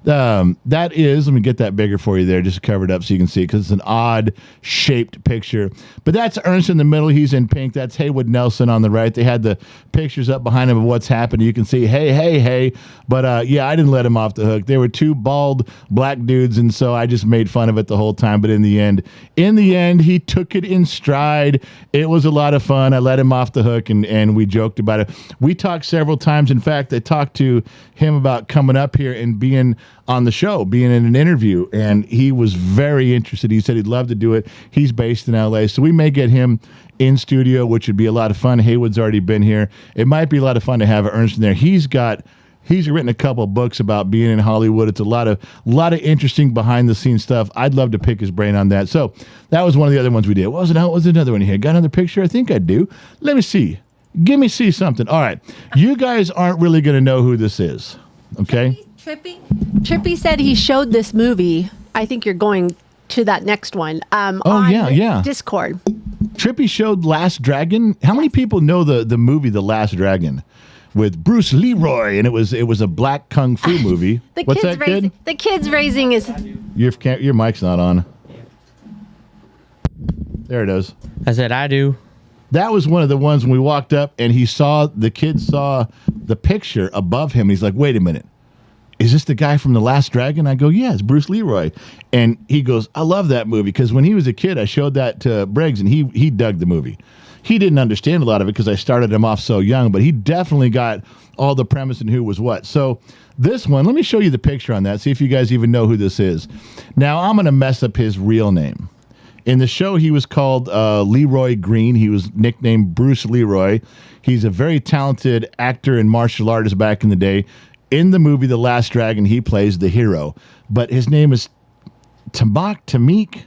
that is, let me get that bigger for you there, just cover it up so you can see it because it's an odd shaped picture. But that's Ernst in the middle. He's in pink. That's Haywood Nelson on the right. They had the pictures up behind him of what's happening. You can see, hey. But yeah, I didn't let him off the hook. They were 2 bald black dudes, and so I just made fun of it the whole time. But in the end, he took it in stride. It was a lot of fun. I let him off the hook, and we joked about it. We talked several times. In fact, I talked to him about coming up here and being on the show, being in an interview, and he was very interested. He said he'd love to do it. He's based in LA, so we may get him in studio, which would be a lot of fun. Haywood's already been here. It might be a lot of fun to have Ernst in there. He's written a couple of books about being in Hollywood. It's a lot of interesting behind the scenes stuff. I'd love to pick his brain on that. So that was one of the other ones we did. Was another one here? Got another picture? I think I do. Let me see. Give me see something. All right. You guys aren't really going to know who this is. Okay. Trippy said he showed this movie. I think you're going to that next one. Yeah. Discord. Trippy showed Last Dragon. How many people know the movie The Last Dragon with Bruce Leroy? And it was a black kung fu movie. What's that, kid? The kid's raising his. Your mic's not on. There it is. I said I do. That was one of the ones when we walked up and the kid saw the picture above him. He's like, wait a minute. Is this the guy from The Last Dragon? I go, yeah, it's Bruce Leroy. And he goes, I love that movie. Because when he was a kid, I showed that to Briggs and he dug the movie. He didn't understand a lot of it because I started him off so young, but he definitely got all the premise and who was what. So this one, let me show you the picture on that. See if you guys even know who this is. Now, I'm going to mess up his real name. In the show, he was called Leroy Green. He was nicknamed Bruce Leroy. He's a very talented actor and martial artist back in the day. in the movie The Last Dragon, he plays the hero, but his name is Tamik.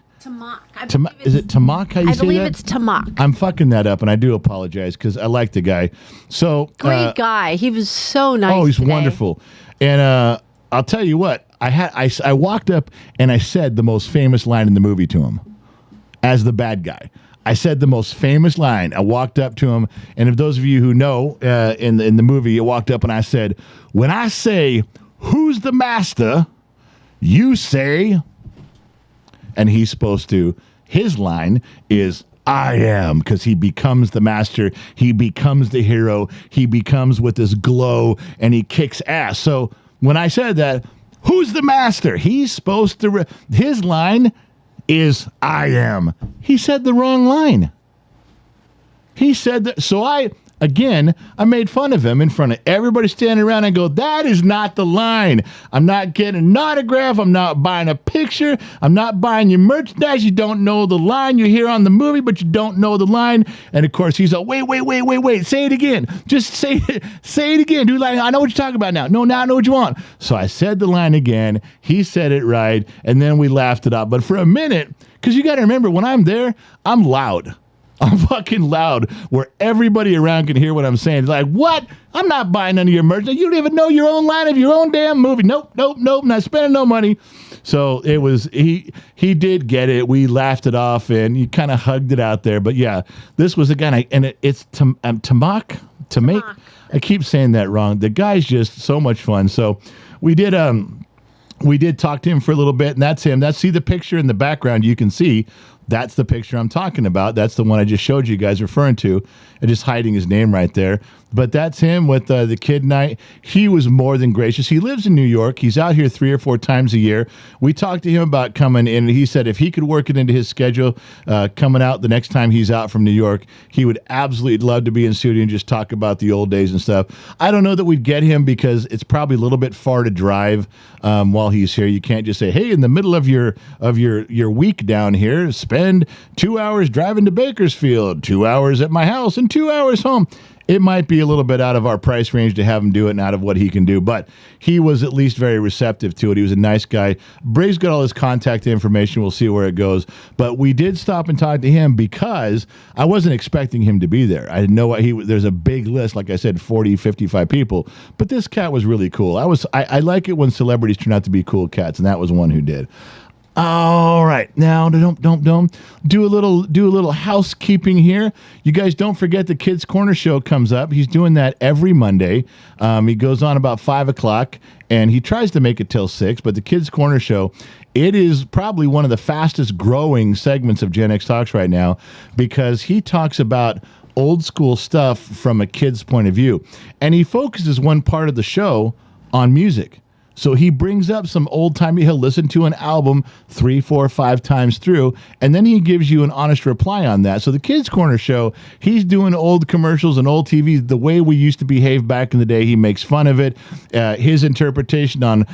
Is it Tamak? How you say that? I believe it's Tamak. I'm fucking that up, and I do apologize because I like the guy. So great guy. He was so nice. Oh, he's today. wonderful. And I'll tell you what. I walked up and I said the most famous line in the movie to him as the bad guy. I said the most famous line. I walked up to him, and if those of you who know, in the movie, I walked up and I said, "When I say who's the master, you say," and he's supposed to. His line is, "I am," because he becomes the master. He becomes the hero. He becomes with this glow, and he kicks ass. So when I said that, who's the master? He's supposed to. His line is, "I am." He said the wrong line. He said that. So I made fun of him in front of everybody standing around. I go, "That is not the line. I'm not getting an autograph. I'm not buying a picture. I'm not buying your merchandise. You don't know the line. You're here on the movie, but you don't know the line." And of course, he's like, wait. Say it again. Just say it again. Dude, like, I know what you're talking about now. No, now I know what you want. So I said the line again. He said it right. And then we laughed it out. But for a minute, because you got to remember, when I'm there, I'm loud. I'm fucking loud where everybody around can hear what I'm saying. It's like, what? I'm not buying none of your merch. You don't even know your own line of your own damn movie. Nope. Not spending no money. So it was, he did get it. We laughed it off and you kind of hugged it out there. But yeah, this was a guy, and it's Tamak. I keep saying that wrong. The guy's just so much fun. So we did talk to him for a little bit, and that's him. See the picture in the background. You can see that's the picture I'm talking about. That's the one I just showed you guys referring to, and just hiding his name right there. But that's him with the kid night. He was more than gracious. He lives in New York. He's out here 3 or 4 times a year. We talked to him about coming in, and he said if he could work it into his schedule, coming out the next time he's out from New York, he would absolutely love to be in studio and just talk about the old days and stuff. I don't know that we'd get him because it's probably a little bit far to drive while he's here. You can't just say, "Hey, in the middle of your week down here, spend 2 hours driving to Bakersfield, 2 hours at my house, and 2 hours home." It might be a little bit out of our price range to have him do it and out of what he can do, but he was at least very receptive to it. He was a nice guy. Bray's got all his contact information. We'll see where it goes. But we did stop and talk to him because I wasn't expecting him to be there. I didn't know what there's a big list, like I said, 40, 55 people. But this cat was really cool. I like it when celebrities turn out to be cool cats, and that was one who did. All right, now don't do a little housekeeping here. You guys don't forget the Kids Corner show comes up. He's doing that every Monday. He goes on about 5:00, and he tries to make it till 6. But the Kids Corner show, it is probably one of the fastest growing segments of Gen X Talks right now because he talks about old school stuff from a kid's point of view, and he focuses one part of the show on music. So he brings up some old-timey, he'll listen to an album 3, 4, 5 times through, and then he gives you an honest reply on that. So the Kids Corner show, he's doing old commercials and old TV, the way we used to behave back in the day. He makes fun of it. His interpretation on,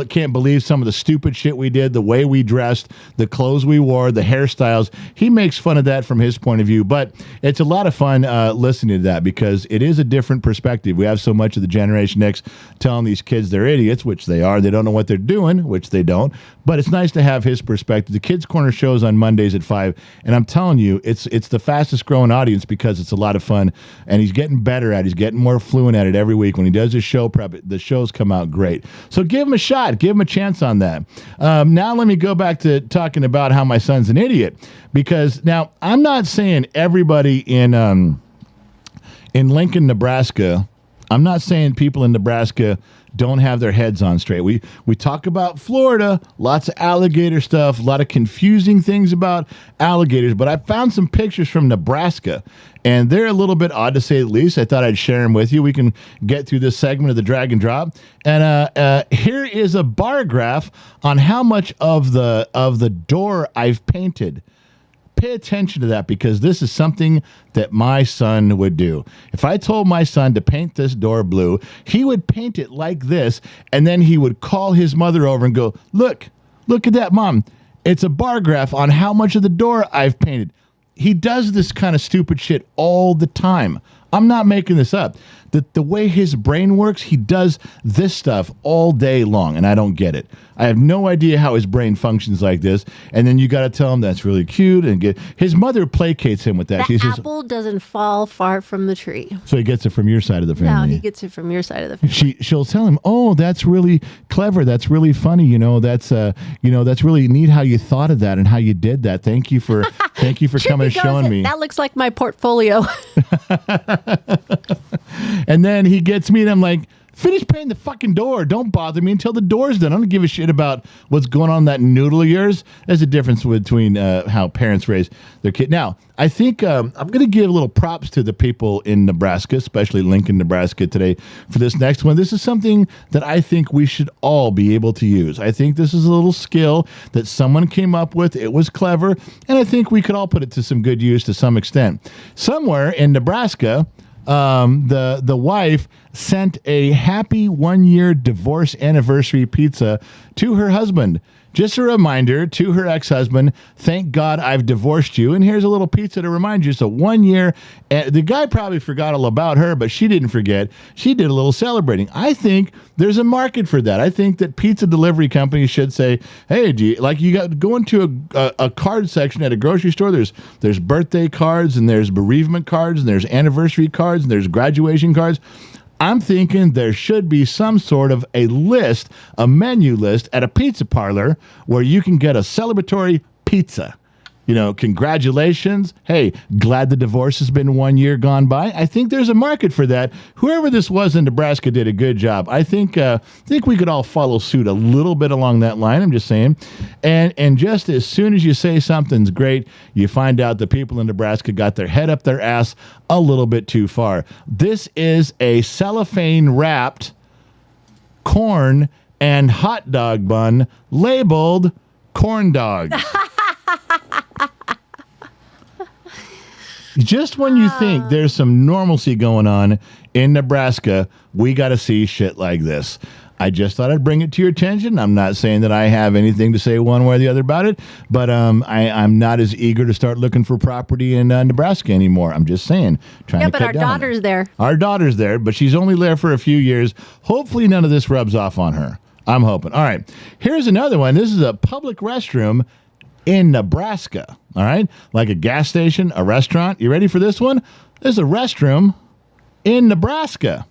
can't believe some of the stupid shit we did, the way we dressed, the clothes we wore, the hairstyles. He makes fun of that from his point of view, but it's a lot of fun listening to that because it is a different perspective. We have so much of the Generation X telling these kids they're idiots, which they are. They don't know what they're doing, which they don't. But it's nice to have his perspective. The Kids Corner shows on Mondays at 5, and I'm telling you, it's the fastest growing audience because it's a lot of fun, and he's getting better at it. He's getting more fluent at it every week. When he does his show prep, the shows come out great. So give him a shot. Give him a chance on that. Now let me go back to talking about how my son's an idiot, because now I'm not saying everybody in Lincoln, Nebraska, I'm not saying people in Nebraska don't have their heads on straight. We talk about Florida, lots of alligator stuff, a lot of confusing things about alligators, but I found some pictures from Nebraska, and they're a little bit odd to say the least. I thought I'd share them with you. We can get through this segment of the Drag and Drop. And here is a bar graph on how much of the door I've painted. Pay attention to that because this is something that my son would do. If I told my son to paint this door blue, he would paint it like this, and then he would call his mother over and go, look at that, Mom. It's a bar graph on how much of the door I've painted. He does this kind of stupid shit all the time. I'm not making this up. The way his brain works, he does this stuff all day long, and I don't get it. I have no idea how his brain functions like this. And then you got to tell him that's really cute. And his mother placates him with that. The apple doesn't fall far from the tree. So he gets it from your side of the family. No, he gets it from your side of the family. She'll tell him, "Oh, that's really clever. That's really funny. That's really neat how you thought of that and how you did that. Thank you for coming and showing me." That looks like my portfolio. And then he gets me, and I'm like, finish paying the fucking door. Don't bother me until the door's done. I don't give a shit about what's going on in that noodle of yours. There's a difference between how parents raise their kid. Now, I think I'm going to give a little props to the people in Nebraska, especially Lincoln, Nebraska today for this next one. This is something that I think we should all be able to use. I think this is a little skill that someone came up with. It was clever, and I think we could all put it to some good use to some extent. Somewhere in Nebraska, the wife sent a happy 1-year divorce anniversary pizza to her husband. Just a reminder to her ex-husband, thank God I've divorced you. And here's a little pizza to remind you. So 1 year, the guy probably forgot all about her, but she didn't forget. She did a little celebrating. I think there's a market for that. I think that pizza delivery companies should say, hey, you got go into a card section at a grocery store. There's birthday cards, and there's bereavement cards, and there's anniversary cards, and there's graduation cards. I'm thinking there should be some sort of a menu list at a pizza parlor where you can get a celebratory pizza. Congratulations. Hey, glad the divorce has been 1 year gone by. I think there's a market for that. Whoever this was in Nebraska did a good job. I think we could all follow suit a little bit along that line. I'm just saying. And just as soon as you say something's great, you find out the people in Nebraska got their head up their ass a little bit too far. This is a cellophane wrapped corn and hot dog bun labeled corn dog. Just when you think there's some normalcy going on in Nebraska, we got to see shit like this. I just thought I'd bring it to your attention. I'm not saying that I have anything to say one way or the other about it, but I'm not as eager to start looking for property in Nebraska anymore. I'm just saying. But our daughter's there. Our daughter's there, but she's only there for a few years. Hopefully none of this rubs off on her. I'm hoping. All right. Here's another one. This is a public restroom in Nebraska, all right? Like a gas station, a restaurant. You ready for this one? There's a restroom in Nebraska.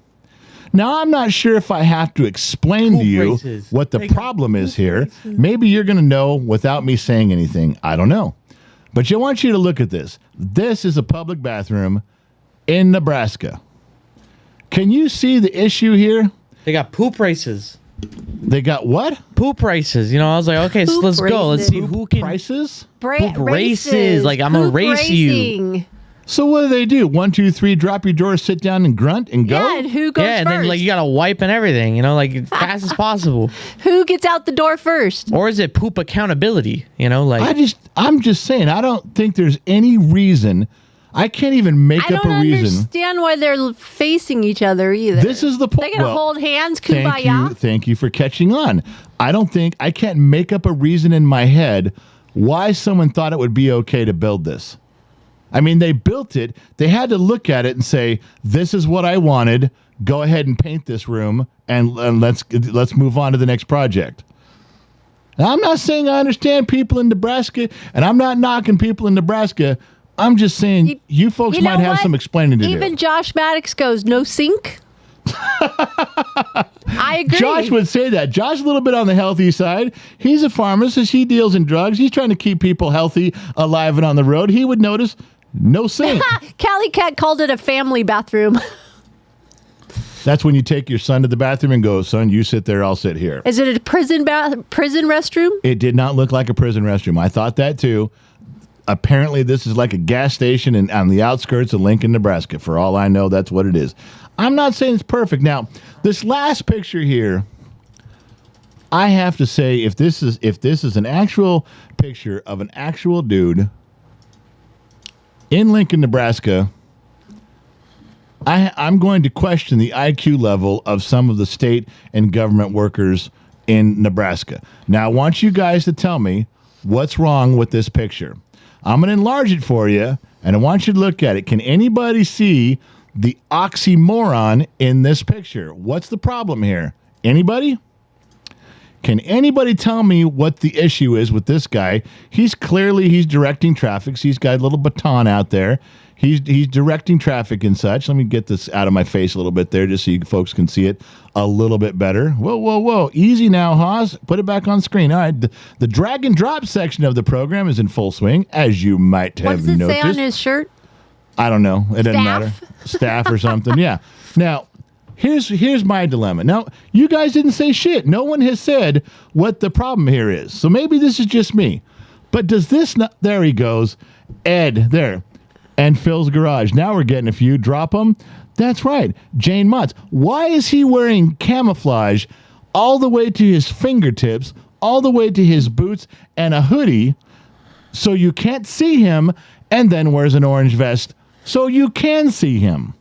Now, I'm not sure if I have to explain to you what the problem is here. Maybe you're going to know without me saying anything. I don't know. But I want you to look at this. This is a public bathroom in Nebraska. Can you see the issue here? They got poop races. They got what? Poop races. I was like, okay, so let's go. Let's see who can. Prices? Poop races. Like, I'm going to race you. So what do? 1, 2, 3, drop your jaw, sit down and grunt and go? Yeah, and who goes first? Yeah, and then you got to wipe and everything, as fast as possible. Who gets out the door first? Or is it poop accountability? I'm just saying, I don't think there's any reason. I can't even make up a reason. I don't understand why they're facing each other either. This is the point. They're going to hold hands, kumbaya. Thank you for catching on. I can't make up a reason in my head why someone thought it would be okay to build this. I mean, they built it. They had to look at it and say, this is what I wanted. Go ahead and paint this room, and let's move on to the next project. Now, I'm not saying I understand people in Nebraska, and I'm not knocking people in Nebraska. I'm just saying you folks might have some explaining to do. Even Josh Maddox goes, no sink. I agree. Josh would say that. Josh a little bit on the healthy side. He's a pharmacist. He deals in drugs. He's trying to keep people healthy, alive, and on the road. He would notice no sink. Callie Cat called it a family bathroom. That's when you take your son to the bathroom and go, son, you sit there, I'll sit here. Is it a prison restroom? It did not look like a prison restroom. I thought that too. Apparently, this is like a gas station on the outskirts of Lincoln, Nebraska. For all I know, that's what it is. I'm not saying it's perfect. Now, this last picture here, I have to say, if this is an actual picture of an actual dude in Lincoln, Nebraska, I'm going to question the IQ level of some of the state and government workers in Nebraska. Now, I want you guys to tell me what's wrong with this picture. I'm going to enlarge it for you, and I want you to look at it. Can anybody see the oxymoron in this picture? What's the problem here? Anybody? Can anybody tell me what the issue is with this guy? He's directing traffic. So he's got a little baton out there. He's directing traffic and such. Let me get this out of my face a little bit there just so you folks can see it a little bit better. Whoa. Easy now, Haas. Put it back on screen. All right. The drag and drop section of the program is in full swing, as you might have noticed. What does it say on his shirt? I don't know. It doesn't matter. Staff or something. Yeah. Now, here's my dilemma. Now, you guys didn't say shit. No one has said what the problem here is. So maybe this is just me. But does this not... There he goes. Ed, there. And Phil's Garage. Now we're getting a few. Drop them. That's right. Jane Motz. Why is he wearing camouflage all the way to his fingertips, all the way to his boots, and a hoodie so you can't see him, and then wears an orange vest so you can see him?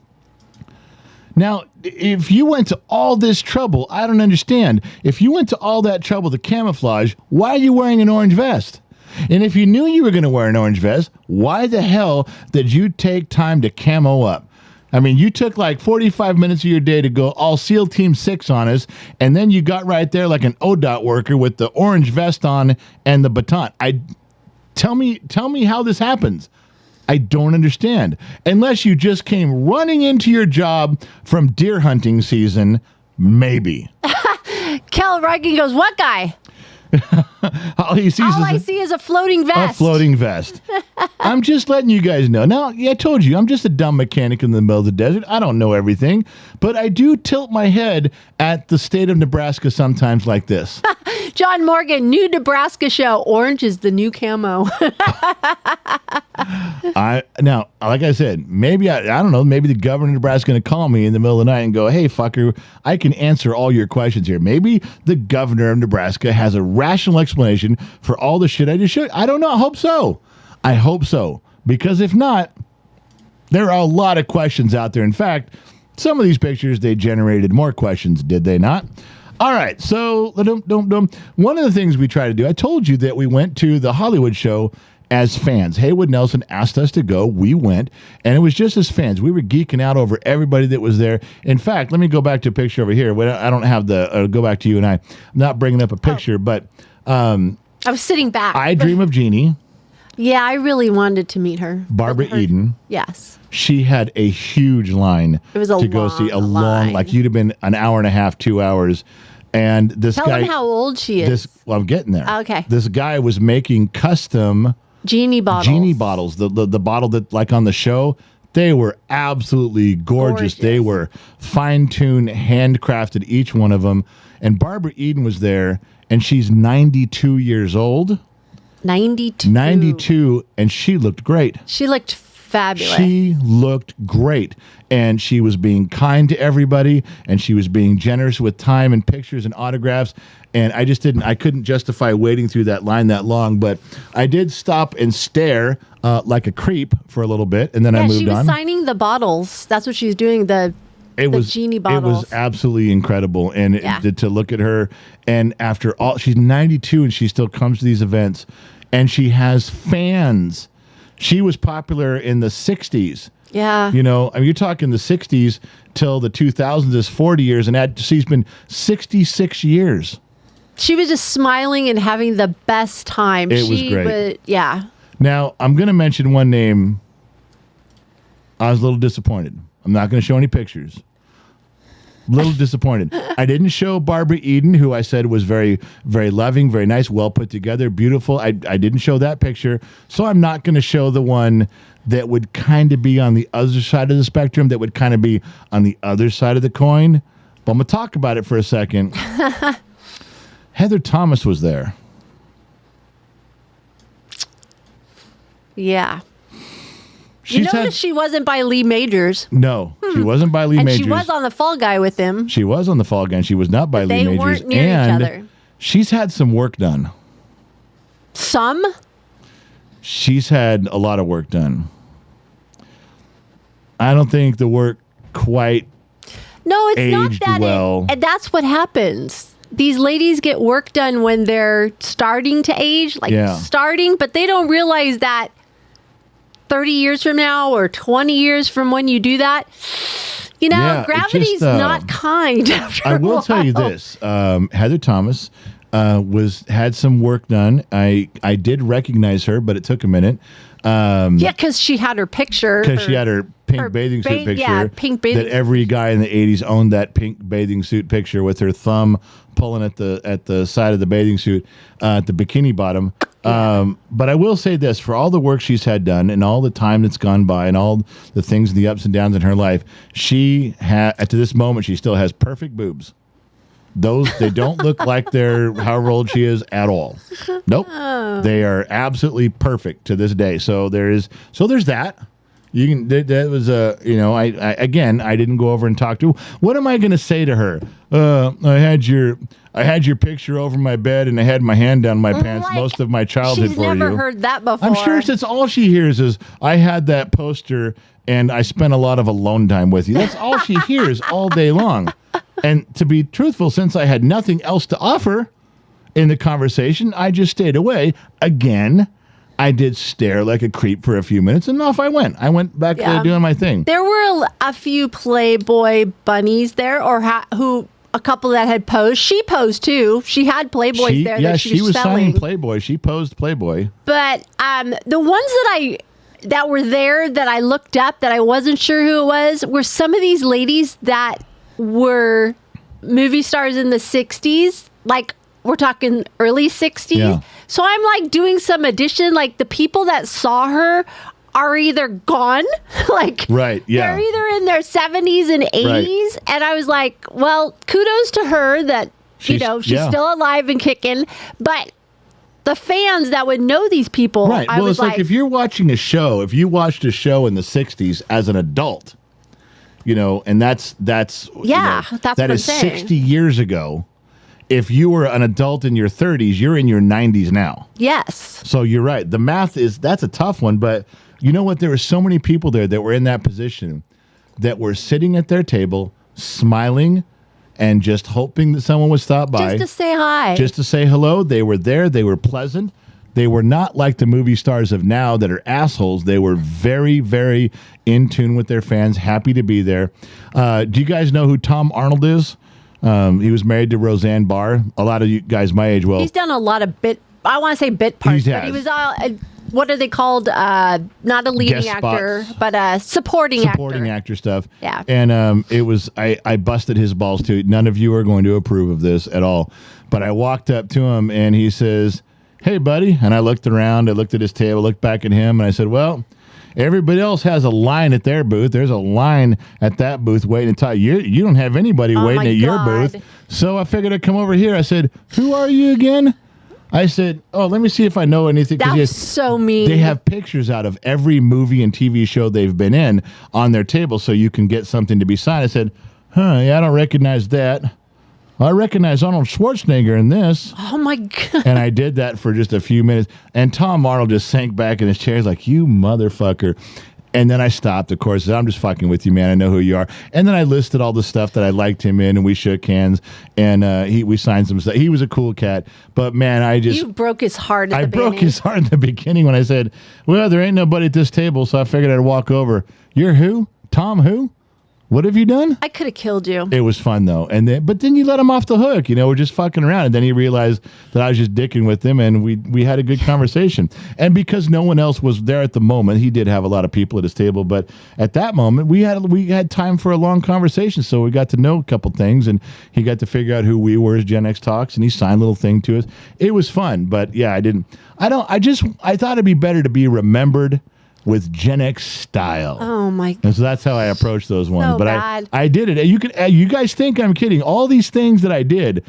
Now, if you went to all this trouble, I don't understand. If you went to all that trouble to camouflage, why are you wearing an orange vest? And if you knew you were going to wear an orange vest, why the hell did you take time to camo up? I mean, you took like 45 minutes of your day to go all SEAL Team 6 on us, and then you got right there like an ODOT worker with the orange vest on and the baton. Tell me how this happens. I don't understand. Unless you just came running into your job from deer hunting season, maybe. Kel Reagan goes, what guy? All I see is a floating vest. A floating vest. I'm just letting you guys know. Now, I told you, I'm just a dumb mechanic in the middle of the desert. I don't know everything, but I do tilt my head at the state of Nebraska sometimes like this. John Morgan, new Nebraska show. Orange is the new camo. Now, like I said, maybe I don't know. Maybe the governor of Nebraska is going to call me in the middle of the night and go, "Hey, fucker, I can answer all your questions here." Maybe the governor of Nebraska has a rational explanation for all the shit I just showed. I don't know. I hope so. Because if not, there are a lot of questions out there. In fact, some of these pictures, they generated more questions, did they not? All right, so one of the things we try to do, I told you that we went to the Hollywood show as fans. Haywood Nelson asked us to go. We went, and it was just as fans. We were geeking out over everybody that was there. In fact, let me go back to a picture over here. I don't have go back to you and I. I'm not bringing up a picture, but... I was sitting back. I Dream of Jeannie. Yeah, I really wanted to meet her. Barbara Eden. Yes. She had a huge line to go see. A long, like you'd have been an hour and a half, 2 hours. And this guy... Tell him how old she is. Well, I'm getting there. Okay. This guy was making custom... Genie bottles. The bottle that, like on the show, they were absolutely gorgeous. They were fine-tuned, handcrafted, each one of them. And Barbara Eden was there, and she's 92 years old. 92, and she looked great. She looked fabulous. She looked great, and she was being kind to everybody, and she was being generous with time and pictures and autographs. And I couldn't justify waiting through that line that long, but I did stop and stare like a creep for a little bit, and then I moved on. She was signing the bottles. That's what she was doing. The genie bottles. It was absolutely incredible, and to look at her, and after all, she's 92 and she still comes to these events, and she has fans. She was popular in the 60s. Yeah. You know, I mean, you're talking the 60s till the 2000s is 40 years, and she's been 66 years. She was just smiling and having the best time. It was great. Yeah. Now, I'm going to mention one name. I was a little disappointed. I'm not going to show any pictures. A little disappointed. I didn't show Barbara Eden, who I said was very, very loving, very nice, well put together, beautiful. I didn't show that picture. So I'm not going to show the one that would kind of be on the other side of the spectrum, that would kind of be on the other side of the coin. But I'm going to talk about it for a second. Heather Thomas was there. Yeah. You noticed she wasn't by Lee Majors. No, she wasn't by Lee Majors. And she was on the Fall Guy with him. She was on the Fall Guy, and she was not by Lee Majors. They weren't near each other. She's had some work done. Some? She's had a lot of work done. I don't think the work quite aged not that well. And that's what happens. These ladies get work done when they're starting to age, but they don't realize that 30 years from now or 20 years from when you do that, you know, Yeah, it gravity's just, not kind. After I a will tell you while. this: Heather Thomas had some work done. I did recognize her, but it took a minute. Yeah, because she had her picture. Because she had her pink her bathing suit picture. yeah, pink bathing that every guy in the 80s owned that pink bathing suit picture with her thumb pulling at the side of the bathing suit at the bikini bottom. But I will say this, for all the work she's had done and all the time that's gone by and all the things, the ups and downs in her life, she to this moment, she still has perfect boobs. They don't look like they're however old she is at all. Nope. They are absolutely perfect to this day. So there's that. You can that was I didn't go over and talk to. What am I going to say to her? I had your picture over my bed and I had my hand down my pants most of my childhood She's for never you. heard that before. I'm sure that's all she hears is I had that poster and I spent a lot of alone time with you. That's all she hears all day long. And to be truthful, since I had nothing else to offer in the conversation, I just stayed away. Again, I did stare like a creep for a few minutes, and off I went. I went back to doing my thing. There were a few Playboy bunnies there, or a couple that had posed. She posed too. She had Playboys there. Yeah, that she was selling. signing Playboy. She posed Playboy. But the ones that were there that I looked up that I wasn't sure who it was were some of these ladies that were movie stars in the 60s, like we're talking early 60s. Yeah. So I'm like doing some addition, like the people that saw her are either gone, like Right, yeah. they're either in their 70s and 80s. Right. And I was like, well, kudos to her that, she's yeah. still alive and kicking. But the fans that would know these people, Right. I Well, was it's like if you're watching a show, if you watched a show in the 60s as an adult, and that's that's what that I'm is saying. 60 years ago. If you were an adult in your 30s, you're in your 90s now. Yes. So you're right. The math that's a tough one, but you know what? There were so many people there that were in that position that were sitting at their table, smiling, and just hoping that someone would stop by. Just to say hi. Just to say hello. They were there. They were pleasant. They were not like the movie stars of now that are assholes. They were very, very in tune with their fans, happy to be there. Do you guys know who Tom Arnold is? He was married to Roseanne Barr. A lot of you guys my age will. He's done a lot of I want to say bit parts, He but he has. was what are they called? Not a leading Guest actor, spots. but a supporting actor stuff. Yeah. And it was I busted his balls too. None of you are going to approve of this at all. But I walked up to him and he says, "Hey, buddy." And I looked around. I looked at his table, looked back at him, and I said, "Well, everybody else has a line at their booth. There's a line at that booth waiting to talk. You don't have anybody waiting my at your God. booth." So I figured I'd come over here. I said, "Who are you again?" I said, "Oh, let me see if I know anything." That was so mean. They have pictures out of every movie and TV show they've been in on their table so you can get something to be signed. I said, yeah, I don't recognize that. I recognize Arnold Schwarzenegger in this. Oh my God. And I did that for just a few minutes. And Tom Arnold just sank back in his chair. He's like, "You motherfucker." And then I stopped, of course. I'm just fucking with you, man. I know who you are. And then I listed all the stuff that I liked him in, and we shook hands, and we signed some stuff. He was a cool cat. But, man, You broke his heart at the beginning. I broke his heart in the beginning when I said, "Well, there ain't nobody at this table," so I figured I'd walk over. "You're who? Tom who? What have you done?" I could have killed you. It was fun though, but then you let him off the hook. We're just fucking around, and then he realized that I was just dicking with him, and we had a good conversation. And because no one else was there at the moment, he did have a lot of people at his table, but at that moment we had time for a long conversation, so we got to know a couple things, and he got to figure out who we were as Gen X Talks, and he signed a little thing to us. It was fun, but yeah, I thought it'd be better to be remembered with Gen X style. Oh my God. And so that's how I approached those ones. So but bad. I did it. You guys think I'm kidding. All these things that I did,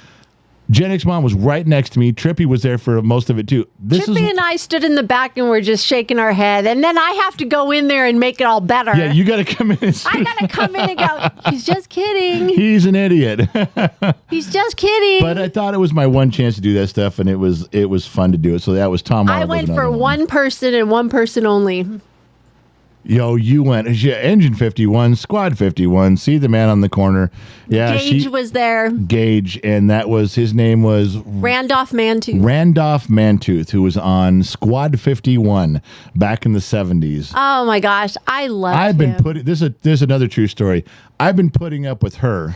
Gen X Mom was right next to me. Trippy was there for most of it too. Trippy and I stood in the back and we're just shaking our head. And then I have to go in there and make it all better. Yeah, you got to come in. I got to come in and go, "He's just kidding. He's an idiot. He's just kidding." But I thought it was my one chance to do that stuff, and it was fun to do it. So that was Tom I Arnold. went was for another one person and one person only. You went, Engine 51, Squad 51, see the man on the corner. Yeah, Gage was there. Gage, and his name was Randolph Mantooth. Randolph Mantooth, who was on Squad 51 back in the 70s. Oh my gosh, I love him. I've been putting, there's another true story. I've been putting up with her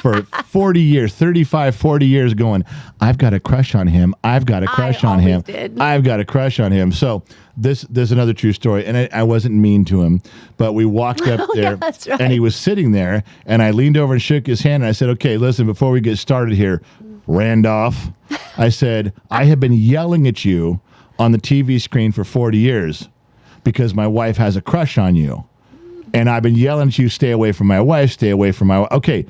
for 40 years, 35, 40 years going, I've got a crush on him. I've got a crush on him. Did. I've got a crush on him. So there's another true story. And I wasn't mean to him, but we walked up there yeah, that's right. and he was sitting there and I leaned over and shook his hand and I said, okay, listen, before we get started here, Randolph, I said, I have been yelling at you on the TV screen for 40 years because my wife has a crush on you. And I've been yelling at you, stay away from my wife, stay away from my wife. Okay,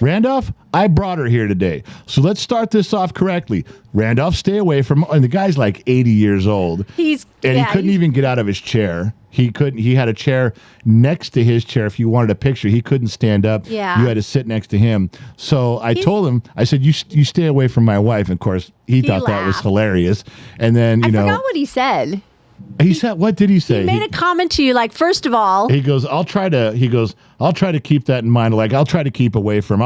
Randolph, I brought her here today. So let's start this off correctly. Randolph, stay away from, and the guy's like 80 years old. He couldn't even get out of his chair. He had a chair next to his chair. If you wanted a picture, he couldn't stand up. Yeah. You had to sit next to him. So I told him, I said, you stay away from my wife. And of course, he thought that was hilarious. And then, I forgot what he said. He said, what did he say? He made a comment to you, like, first of all, he goes, I'll try to keep that in mind. Like, I'll try to keep away from,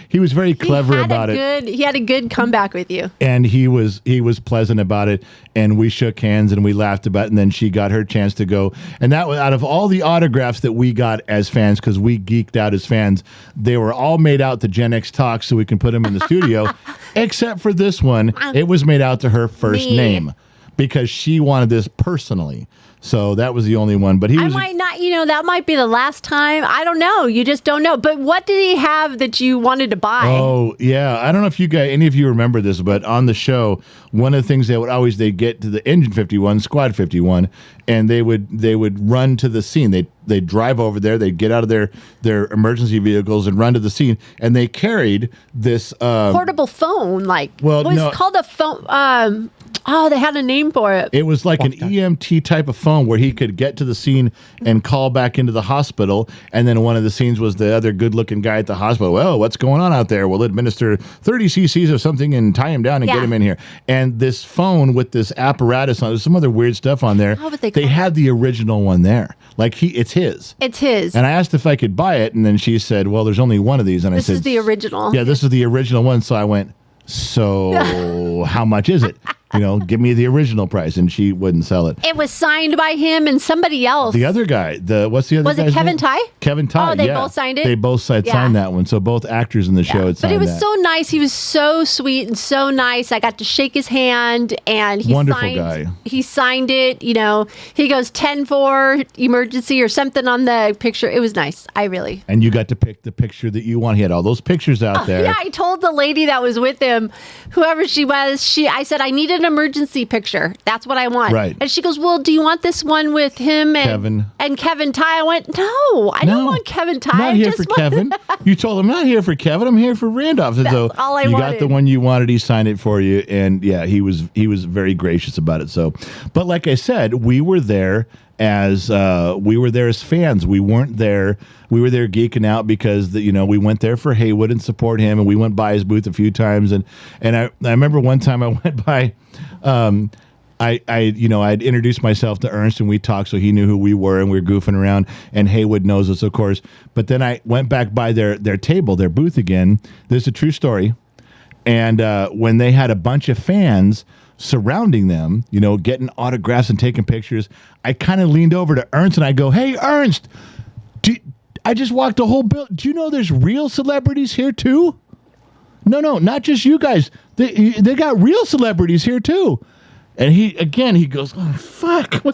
he was very clever about it. He had a good comeback with you. And he was pleasant about it. And we shook hands and we laughed about it. And then she got her chance to go. And that was out of all the autographs that we got as fans, because we geeked out as fans, they were all made out to Gen X Talk so we can put them in the studio. Except for this one, it was made out to her first name. Because she wanted this personally. So that was the only one. But I might not, that might be the last time. I don't know. You just don't know. But what did he have that you wanted to buy? Oh, yeah. I don't know if any of you remember this, but on the show, one of the things they'd get to the Engine 51, Squad 51, and they would run to the scene. They'd drive over there. They'd get out of their emergency vehicles and run to the scene. And they carried this portable phone, called a phone. They had a name for it. It was like an EMT type of phone where he could get to the scene and call back into the hospital. And then one of the scenes was the other good-looking guy at the hospital. Well, what's going on out there? We'll administer 30 cc's of something and tie him down and get him in here. And this phone with this apparatus on, there's some other weird stuff on there. They had the original one there. Like it's his. It's his. And I asked if I could buy it, and then she said, "Well, there's only one of these." And I said, "This is the original." Yeah, this is the original one. So I went, "So how much is it? Give me the original price." And she wouldn't sell it. It was signed by him and somebody else. The other guy, what's the other was guy's it Kevin name? Ty? Kevin Ty. Oh, they both signed it? They both signed that one. So both actors in the show had signed that. But it was so nice. He was so sweet and so nice. I got to shake his hand, and wonderful guy. He signed it. He goes 10-4 emergency or something on the picture. It was nice. And you got to pick the picture that you want. He had all those pictures out there. Yeah, I told the lady that was with him, whoever she was, I said, I need an emergency picture. That's what I want. Right. And she goes, well, do you want this one with him and Kevin Ty? I went, no, I don't want Kevin Ty. I'm not here for Kevin. You told him, I'm not here for Kevin. I'm here for Randolph. And That's all I wanted. You got the one you wanted. He signed it for you. And yeah, he was very gracious about it. So, but like I said, we were there as fans. We weren't there. We were there geeking out because we went there for Haywood and support him, and we went by his booth a few times. And I remember one time I went by. I'd introduced myself to Ernst and we talked, so he knew who we were, and we were goofing around. And Haywood knows us, of course. But then I went back by their table, their booth again. This is a true story. And when they had a bunch of fans surrounding them, getting autographs and taking pictures, I kind of leaned over to Ernst and I go, "Hey, Ernst, I just walked the whole bill. Do you know there's real celebrities here too?" No, not just you guys. They got real celebrities here too. And he goes, "Oh, fuck."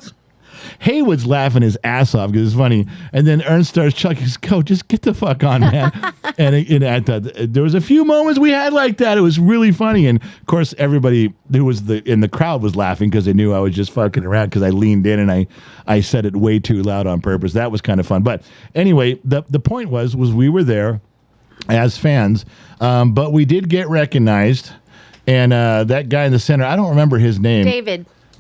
Haywood's laughing his ass off because it's funny. And then Ernst starts chuckling. He goes, "Go, just get the fuck on, man." and I thought there was a few moments we had like that. It was really funny. And of course, everybody who was in the crowd was laughing because they knew I was just fucking around because I leaned in and I said it way too loud on purpose. That was kind of fun. But anyway, the point was we were there as fans, but we did get recognized. And that guy in the center, I don't remember his name.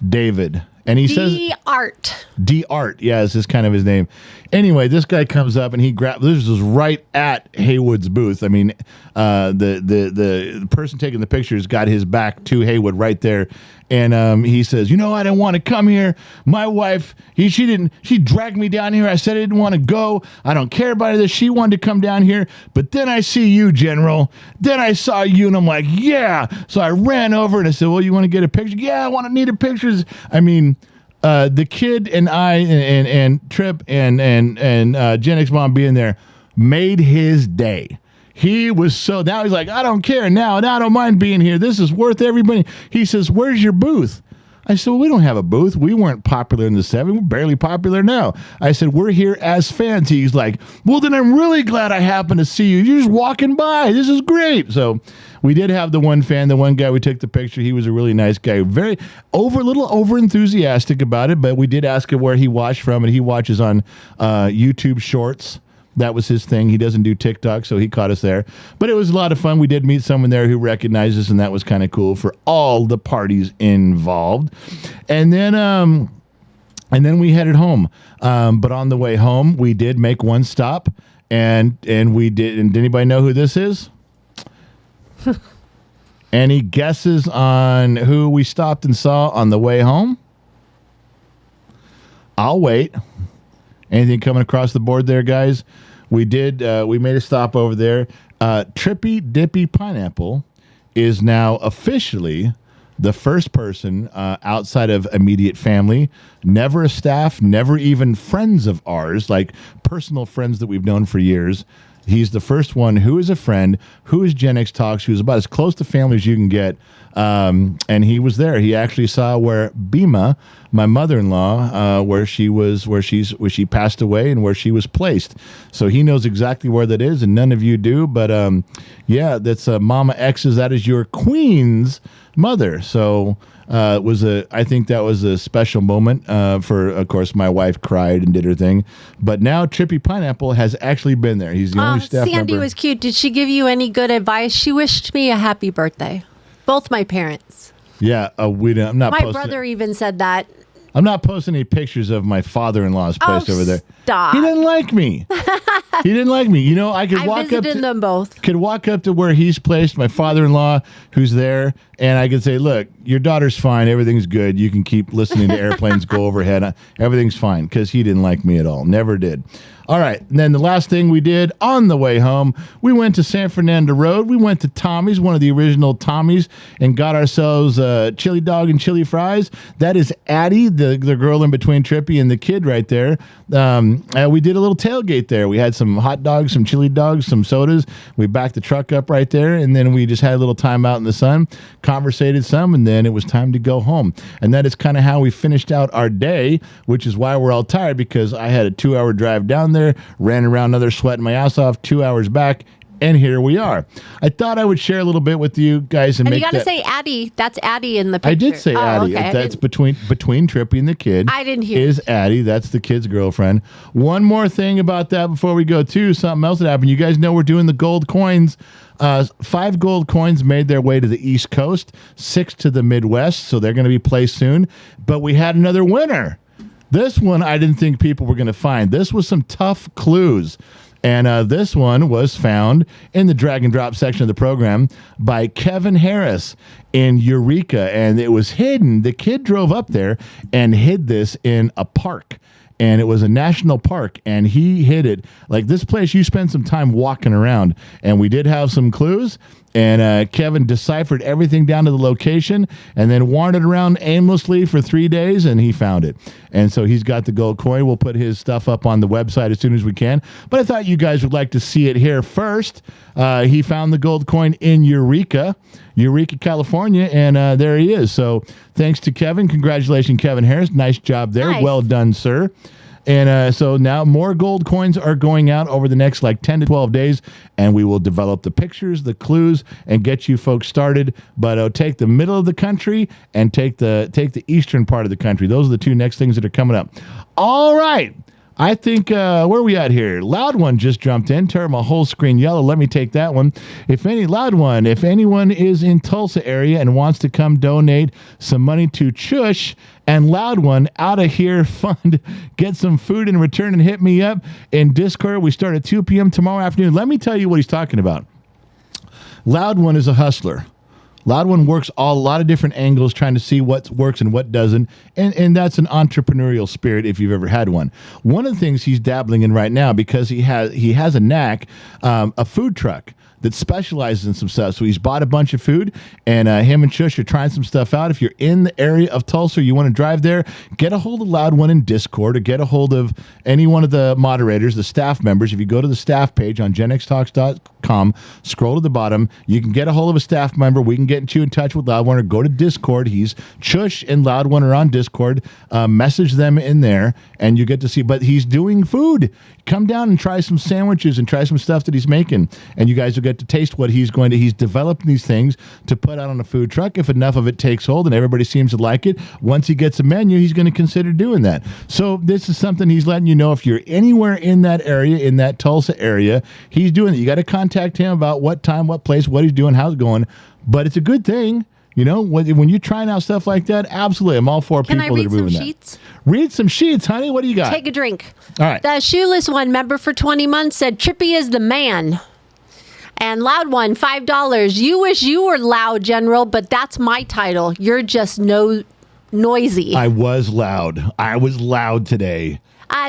David. And he says Art. D Art, yeah, is kind of his name. Anyway, this guy comes up and he grabs. This was right at Haywood's booth. I mean, the person taking the pictures got his back to Haywood right there, and he says, I didn't want to come here. My wife, she dragged me down here. I said I didn't want to go. I don't care about this. She wanted to come down here, but then I see you, General. Then I saw you, and I'm like, yeah. So I ran over and I said, well, you want to get a picture? Yeah, I need a picture. I mean. The kid and I and Trip and Gen X Mom being there made his day. He was now he's like, I don't care now. I don't mind being here. This is worth everybody. He says, where's your booth? I said, well, we don't have a booth. We weren't popular in the 70s. We're barely popular now. I said, we're here as fans. He's like, well, then I'm really glad I happened to see you. You're just walking by. This is great. So we did have the one fan, the one guy we took the picture. He was a really nice guy. Little over enthusiastic about it, but we did ask him where he watched from, and he watches on YouTube Shorts. That was his thing. He doesn't do TikTok, so he caught us there. But it was a lot of fun. We did meet someone there who recognized us, and that was kind of cool for all the parties involved. And then we headed home. But on the way home, we did make one stop, and we did. And did anybody know who this is? Any guesses on who we stopped and saw on the way home? I'll wait. Anything coming across the board there, guys? We did. We made a stop over there. TrippyPineapple is now officially the first person outside of immediate family, never a staff, never even friends of ours, like personal friends that we've known for years. He's the first one who is a friend, who is Gen X Talks, who's about as close to family as you can get. And he was there. He actually saw where Bima, my mother-in-law, where she passed away and where she was placed. So he knows exactly where that is, and none of you do. But that's Mama X's. That is your queen's mother. So I think that was a special moment for, of course, my wife cried and did her thing. But now TrippyPineapple has actually been there. He's the only staff member. Sandy was cute. Did she give you any good advice? She wished me a happy birthday. Both my parents. Yeah, I'm not. My brother even said that. I'm not posting any pictures of my father-in-law's place over there. Stop. He didn't like me. He didn't like me. I could walk up to them both. Could walk up to where he's placed, my father-in-law, who's there, and I could say, "Look, your daughter's fine. Everything's good. You can keep listening to airplanes go overhead. Everything's fine." Because he didn't like me at all. Never did. All right. And then the last thing we did on the way home, we went to San Fernando Road. We went to Tommy's, one of the original Tommy's, and got ourselves chili dog and chili fries. That is Addie, the girl in between Trippy and the kid right there. We did a little tailgate there. We had some hot dogs, some chili dogs, some sodas. We backed the truck up right there, and then we just had a little time out in the sun, conversated some, and then it was time to go home. And that is kind of how we finished out our day, which is why we're all tired, because I had a 2-hour drive down there, ran around another sweating my ass off, 2 hours back, and here we are. I thought I would share a little bit with you guys. And you got to say Addie. That's Addie in the picture. I did say Addie. Okay. That's between Trippy and the kid. I didn't hear. Is Addie. That's the kid's girlfriend. One more thing about that before we go to something else that happened. You guys know we're doing the gold coins. 5 gold coins made their way to the East Coast, 6 to the Midwest, so they're going to be placed soon. But we had another winner. This one I didn't think people were going to find. This was some tough clues. And this one was found in the drag and drop section of the program by Kevin Harris in Eureka. And it was hidden. The kid drove up there and hid this in a park. And it was a national park, and he hid it. Like this place, you spend some time walking around, and we did have some clues, and Kevin deciphered everything down to the location, and then wandered around aimlessly for 3 days, and he found it. And so he's got the gold coin. We'll put his stuff up on the website as soon as we can. But I thought you guys would like to see it here first. He found the gold coin in Eureka, California, and there he is. So thanks to Kevin. Congratulations, Kevin Harris. Nice job there. Nice. Well done, sir. And so now more gold coins are going out over the next 10 to 12 days, and we will develop the pictures, the clues, and get you folks started. But take the middle of the country and take the eastern part of the country. Those are the 2 next things that are coming up. All right. I think, where are we at here? Loud One just jumped in. Turned my whole screen yellow. Let me take that one. If anyone is in Tulsa area and wants to come donate some money to Chush and Loud One Out of Here Fund, get some food in return and hit me up in Discord. We start at 2 p.m. tomorrow afternoon. Let me tell you what he's talking about. Loud One is a hustler. Loud One works a lot of different angles trying to see what works and what doesn't. And that's an entrepreneurial spirit if you've ever had one. One of the things he's dabbling in right now, because he has a knack, a food truck that specializes in some stuff. So he's bought a bunch of food, and him and Shush are trying some stuff out. If you're in the area of Tulsa, or you want to drive there, get a hold of Loud One in Discord, or get a hold of any one of the moderators, the staff members. If you go to the staff page on genxtalks.com, scroll to the bottom, you can get a hold of a staff member. We can get you in touch with Loud One, or go to Discord. Shush and Loud One are on Discord. Message them in there, and you get to see. But he's doing food. Come down and try some sandwiches and try some stuff that he's making, and you guys will get to taste what he's developing these things to put out on a food truck. If enough of it takes hold and everybody seems to like it, once he gets a menu, he's going to consider doing that. So this is something he's letting you know. If you're anywhere in that area, in that Tulsa area, he's doing it. You got to contact him about what time, what place, what he's doing, how it's going. But it's a good thing. You know, when you're trying out stuff like that, absolutely. I'm all for people that are moving that. Can I read some sheets? Read some sheets, honey. What do you got? Take a drink. All right. The Shoeless One, member for 20 months, said, Trippy is the man. And Loud One, $5. You wish you were loud, General, but that's my title. You're just noisy. I was loud. I was loud today.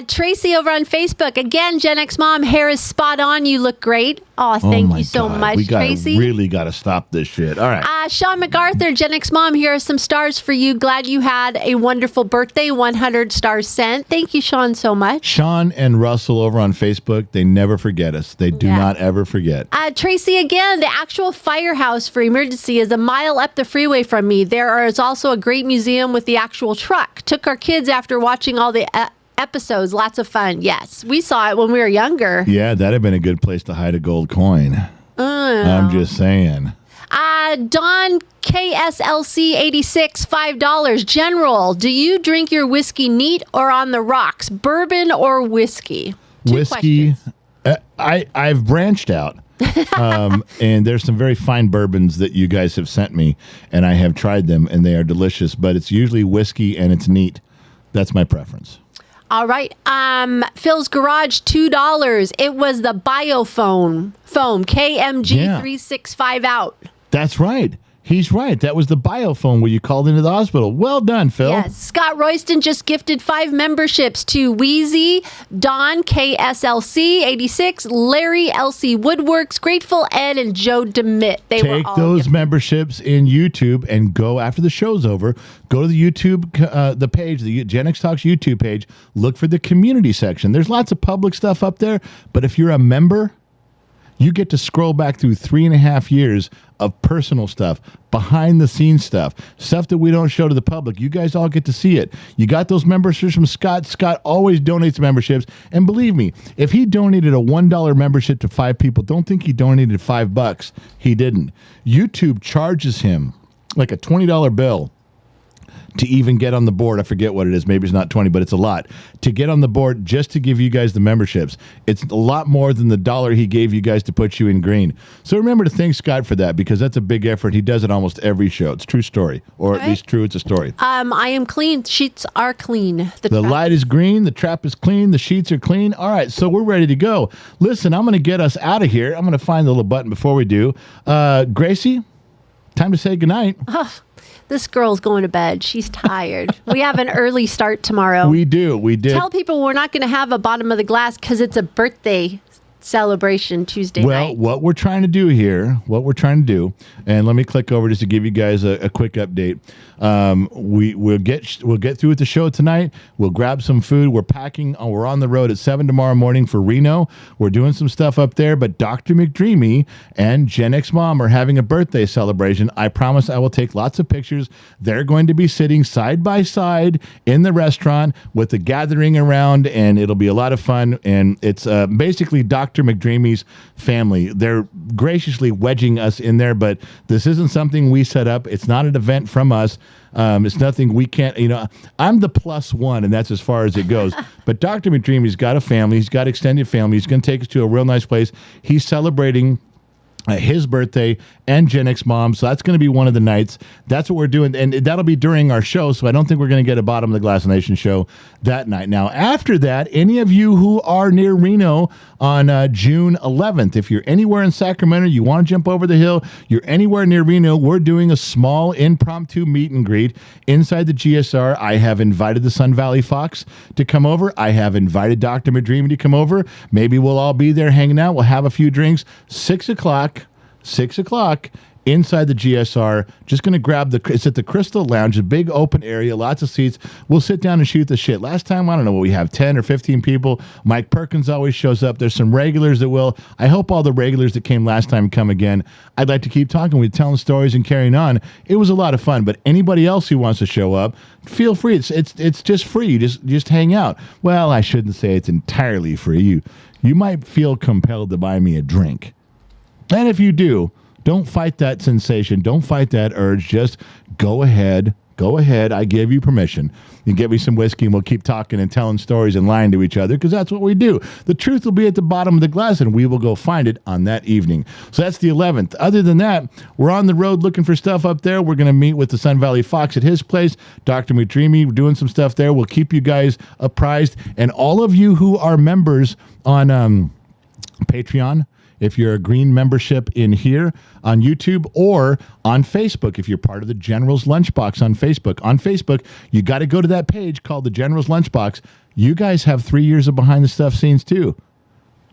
Tracy over on Facebook. Again, Gen X Mom, hair is spot on. You look great. Oh, thank you so much, Tracy. We really got to stop this shit. All right. Sean MacArthur, Gen X Mom, here are some stars for you. Glad you had a wonderful birthday. 100 stars sent. Thank you, Sean, so much. Sean and Russell over on Facebook, they never forget us. They do not ever forget. Tracy, again, the actual firehouse for emergency is a mile up the freeway from me. There is also a great museum with the actual truck. Took our kids after watching all the episodes. Lots of fun. Yes. We saw it when we were younger. Yeah, that'd have been a good place to hide a gold coin. I'm just saying. Don KSLC 86, $5. General, do you drink your whiskey neat or on the rocks? Bourbon or whiskey? Whiskey. I've branched out. And there's some very fine bourbons that you guys have sent me, and I have tried them, and they are delicious, but it's usually whiskey and it's neat. That's my preference. All right. Phil's Garage, $2. It was the Biofoam KMG 365 out. That's right. He's right. That was the Biofoam where you called into the hospital. Well done, Phil. Yes. Scott Royston just gifted 5 memberships to Wheezy, Don KSLC 86, Larry LC Woodworks, Grateful Ed, and Joe DeMitt. Take those memberships in YouTube and go after the show's over. Go to the YouTube, the page, the Gen X Talks YouTube page. Look for the community section. There's lots of public stuff up there, but if you're a member, you get to scroll back through 3.5 years of personal stuff, behind the scenes stuff that we don't show to the public. You guys all get to see it. You got those memberships from Scott. Scott always donates memberships. And believe me, if he donated a $1 membership to 5 people, don't think he donated $5. He didn't. YouTube charges him like a $20 bill to even get on the board. I forget what it is. Maybe it's not 20, but it's a lot. To get on the board just to give you guys the memberships. It's a lot more than the $1 he gave you guys to put you in green. So remember to thank Scott for that, because that's a big effort. He does it almost every show. It's a true story, or at least true. It's a story. I am clean. Sheets are clean. The light is green. The trap is clean. The sheets are clean. All right, so we're ready to go. Listen, I'm going to get us out of here. I'm going to find the little button before we do. Gracie, time to say goodnight. This girl's going to bed. She's tired. We have an early start tomorrow. We did. Tell people we're not going to have a bottom of the glass because it's a birthday celebration Tuesday night. Well, what we're trying to do here, and let me click over just to give you guys a quick update. We'll get through with the show tonight. We'll grab some food. We're packing. We're on the road at 7 tomorrow morning for Reno. We're doing some stuff up there, but Dr. McDreamy and Gen X Mom are having a birthday celebration. I promise I will take lots of pictures. They're going to be sitting side by side in the restaurant with the gathering around, and it'll be a lot of fun. And it's basically Dr. Dr. McDreamy's family. They're graciously wedging us in there, but this isn't something we set up. It's not an event from us. It's nothing we can't, I'm the plus one, and that's as far as it goes. But Dr. McDreamy's got a family. He's got extended family. He's going to take us to a real nice place. He's celebrating his birthday and Gen X Mom. So that's going to be one of the nights. That's what we're doing. And that'll be during our show. So I don't think we're going to get a Bottom of the Glass Nation show that night. Now, after that, any of you who are near Reno on June 11th, if you're anywhere in Sacramento, you want to jump over the hill, you're anywhere near Reno, we're doing a small impromptu meet and greet inside the GSR. I have invited the Sun Valley Fox to come over. I have invited Dr. Madreamy to come over. Maybe we'll all be there hanging out. We'll have a few drinks. 6 o'clock inside the GSR. Just going to grab it's at the Crystal Lounge, a big open area, lots of seats. We'll sit down and shoot the shit. Last time, I don't know what we have, 10 or 15 people. Mike Perkins always shows up. There's some regulars that will. I hope all the regulars that came last time come again. I'd like to keep talking with you, telling stories and carrying on. It was a lot of fun, but anybody else who wants to show up, feel free. It's just free. You just hang out. Well, I shouldn't say it's entirely free. You might feel compelled to buy me a drink. And if you do, don't fight that sensation. Don't fight that urge. Just go ahead. Go ahead. I give you permission. You get me some whiskey and we'll keep talking and telling stories and lying to each other because that's what we do. The truth will be at the bottom of the glass and we will go find it on that evening. So that's the 11th. Other than that, we're on the road looking for stuff up there. We're going to meet with the Sun Valley Fox at his place. Dr. Madreamy, we're doing some stuff there. We'll keep you guys apprised. And all of you who are members on Patreon, if you're a green membership in here on YouTube or on Facebook, if you're part of the General's Lunchbox on Facebook. On Facebook, you got to go to that page called the General's Lunchbox. You guys have 3 years of behind the stuff scenes too.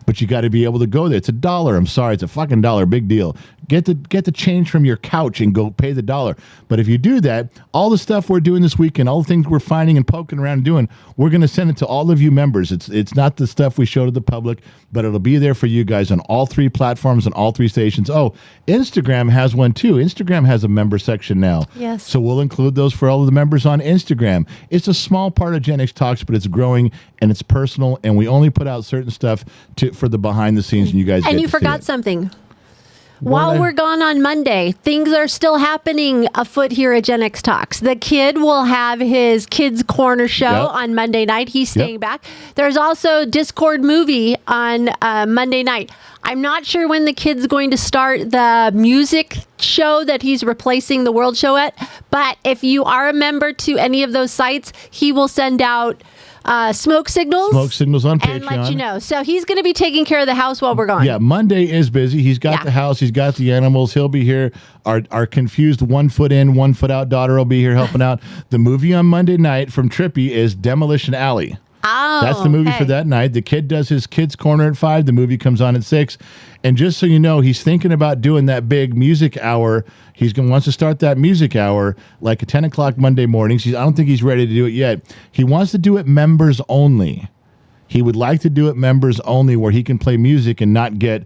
But you got to be able to go there. It's $1. I'm sorry, it's a fucking $1. Big deal. Get the change from your couch and go pay the $1. But if you do that, all the stuff we're doing this weekend, all the things we're finding and poking around and doing, we're going to send it to all of you members. It's not the stuff we show to the public, but it'll be there for you guys on all 3 platforms and all 3 stations. Oh, Instagram has one too. Instagram has a member section now. Yes. So we'll include those for all of the members on Instagram. It's a small part of Gen X Talks, but it's growing and it's personal, and we only put out certain stuff for the behind the scenes, and you guys. And you forgot something. While we're gone on Monday, things are still happening afoot here at Gen X Talks. The kid will have his Kids Corner show on Monday night. He's staying back. There's also Discord movie on Monday night. I'm not sure when the kid's going to start the music show that he's replacing the World Show at, but if you are a member to any of those sites, he will send out smoke signals on Patreon and let you know. So he's going to be taking care of the house while we're gone. Yeah, Monday is busy. He's got the house. He's got the animals. He'll be here. Our confused 1 foot in, 1 foot out daughter will be here helping out. The movie on Monday night from Trippy is Demolition Alley. Oh, that's the movie for that night. The kid does his Kids Corner at 5. The movie comes on at 6. And just so you know, he's thinking about doing that big music hour. Wants to start that music hour like at 10 o'clock Monday mornings. I don't think he's ready to do it yet. He wants to do it members only. He would like to do it members only, where he can play music and not get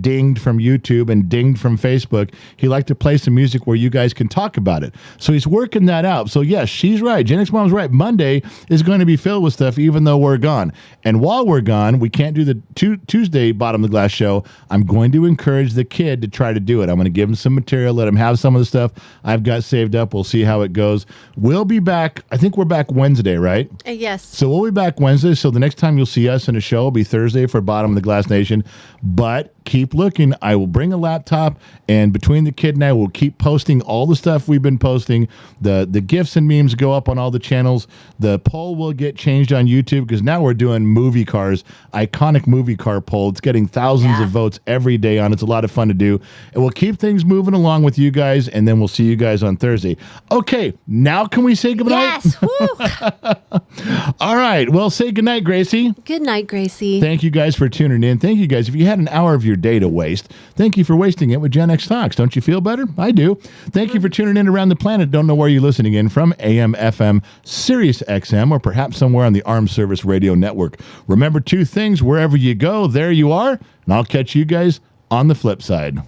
dinged from YouTube and dinged from Facebook. He'd like to play some music where you guys can talk about it. So he's working that out. So yes, she's right. Gen X Mom's right. Monday is going to be filled with stuff even though we're gone. And while we're gone, we can't do the Tuesday Bottom of the Glass show. I'm going to encourage the kid to try to do it. I'm going to give him some material, let him have some of the stuff I've got saved up. We'll see how it goes. We'll be back. I think we're back Wednesday, right? Yes. So we'll be back Wednesday. So the next time you'll see us in a show will be Thursday for Bottom of the Glass Nation. But keep looking. I will bring a laptop, and between the kid and I, we'll keep posting all the stuff we've been posting. The GIFs and memes go up on all the channels. The poll will get changed on YouTube because now we're doing movie cars, iconic movie car poll. It's getting thousands of votes every day on it. It's a lot of fun to do. And we'll keep things moving along with you guys, and then we'll see you guys on Thursday. Okay, now can we say goodnight? Yes. Woo. All right. Well, say goodnight, Gracie. Good night, Gracie. Thank you guys for tuning in. Thank you guys. If you had an hour of your day to waste, thank you for wasting it with Gen X Talks. Don't you feel better? I do. Thank you for tuning in around the planet. Don't know where you're listening in from, AM, FM, Sirius XM, or perhaps somewhere on the Armed Service Radio Network. Remember 2 things. Wherever you go, there you are. And I'll catch you guys on the flip side.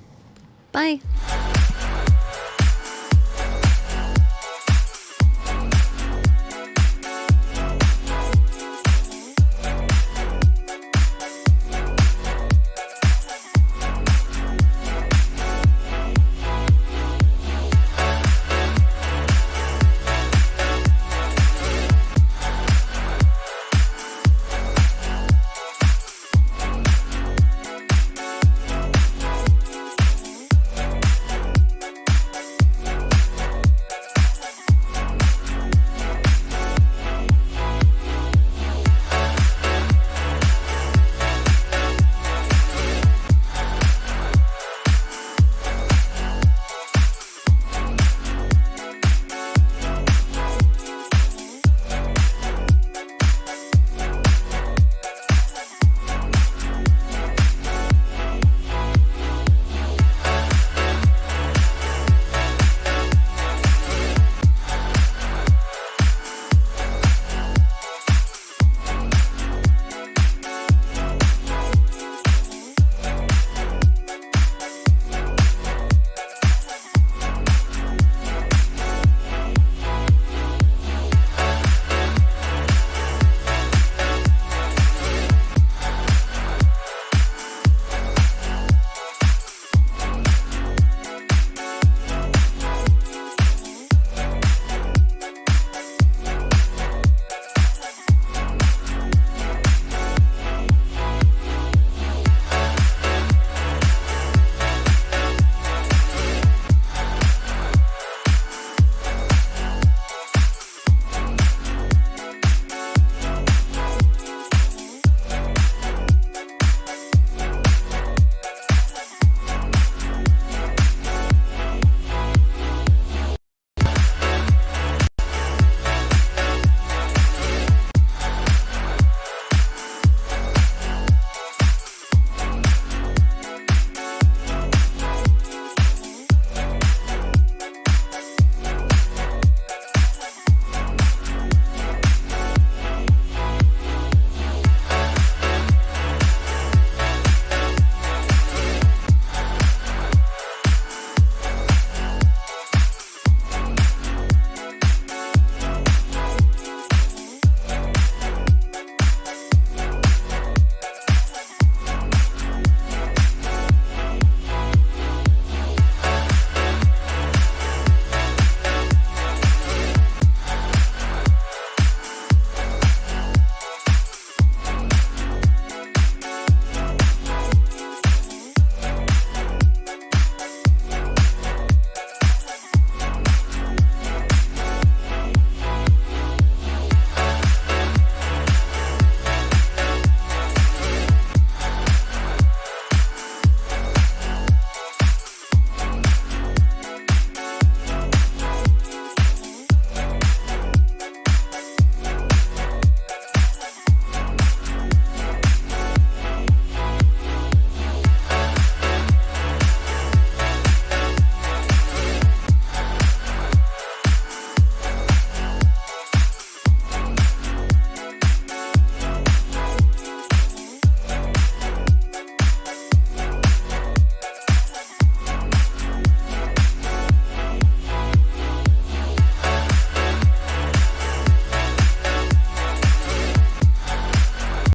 Bye.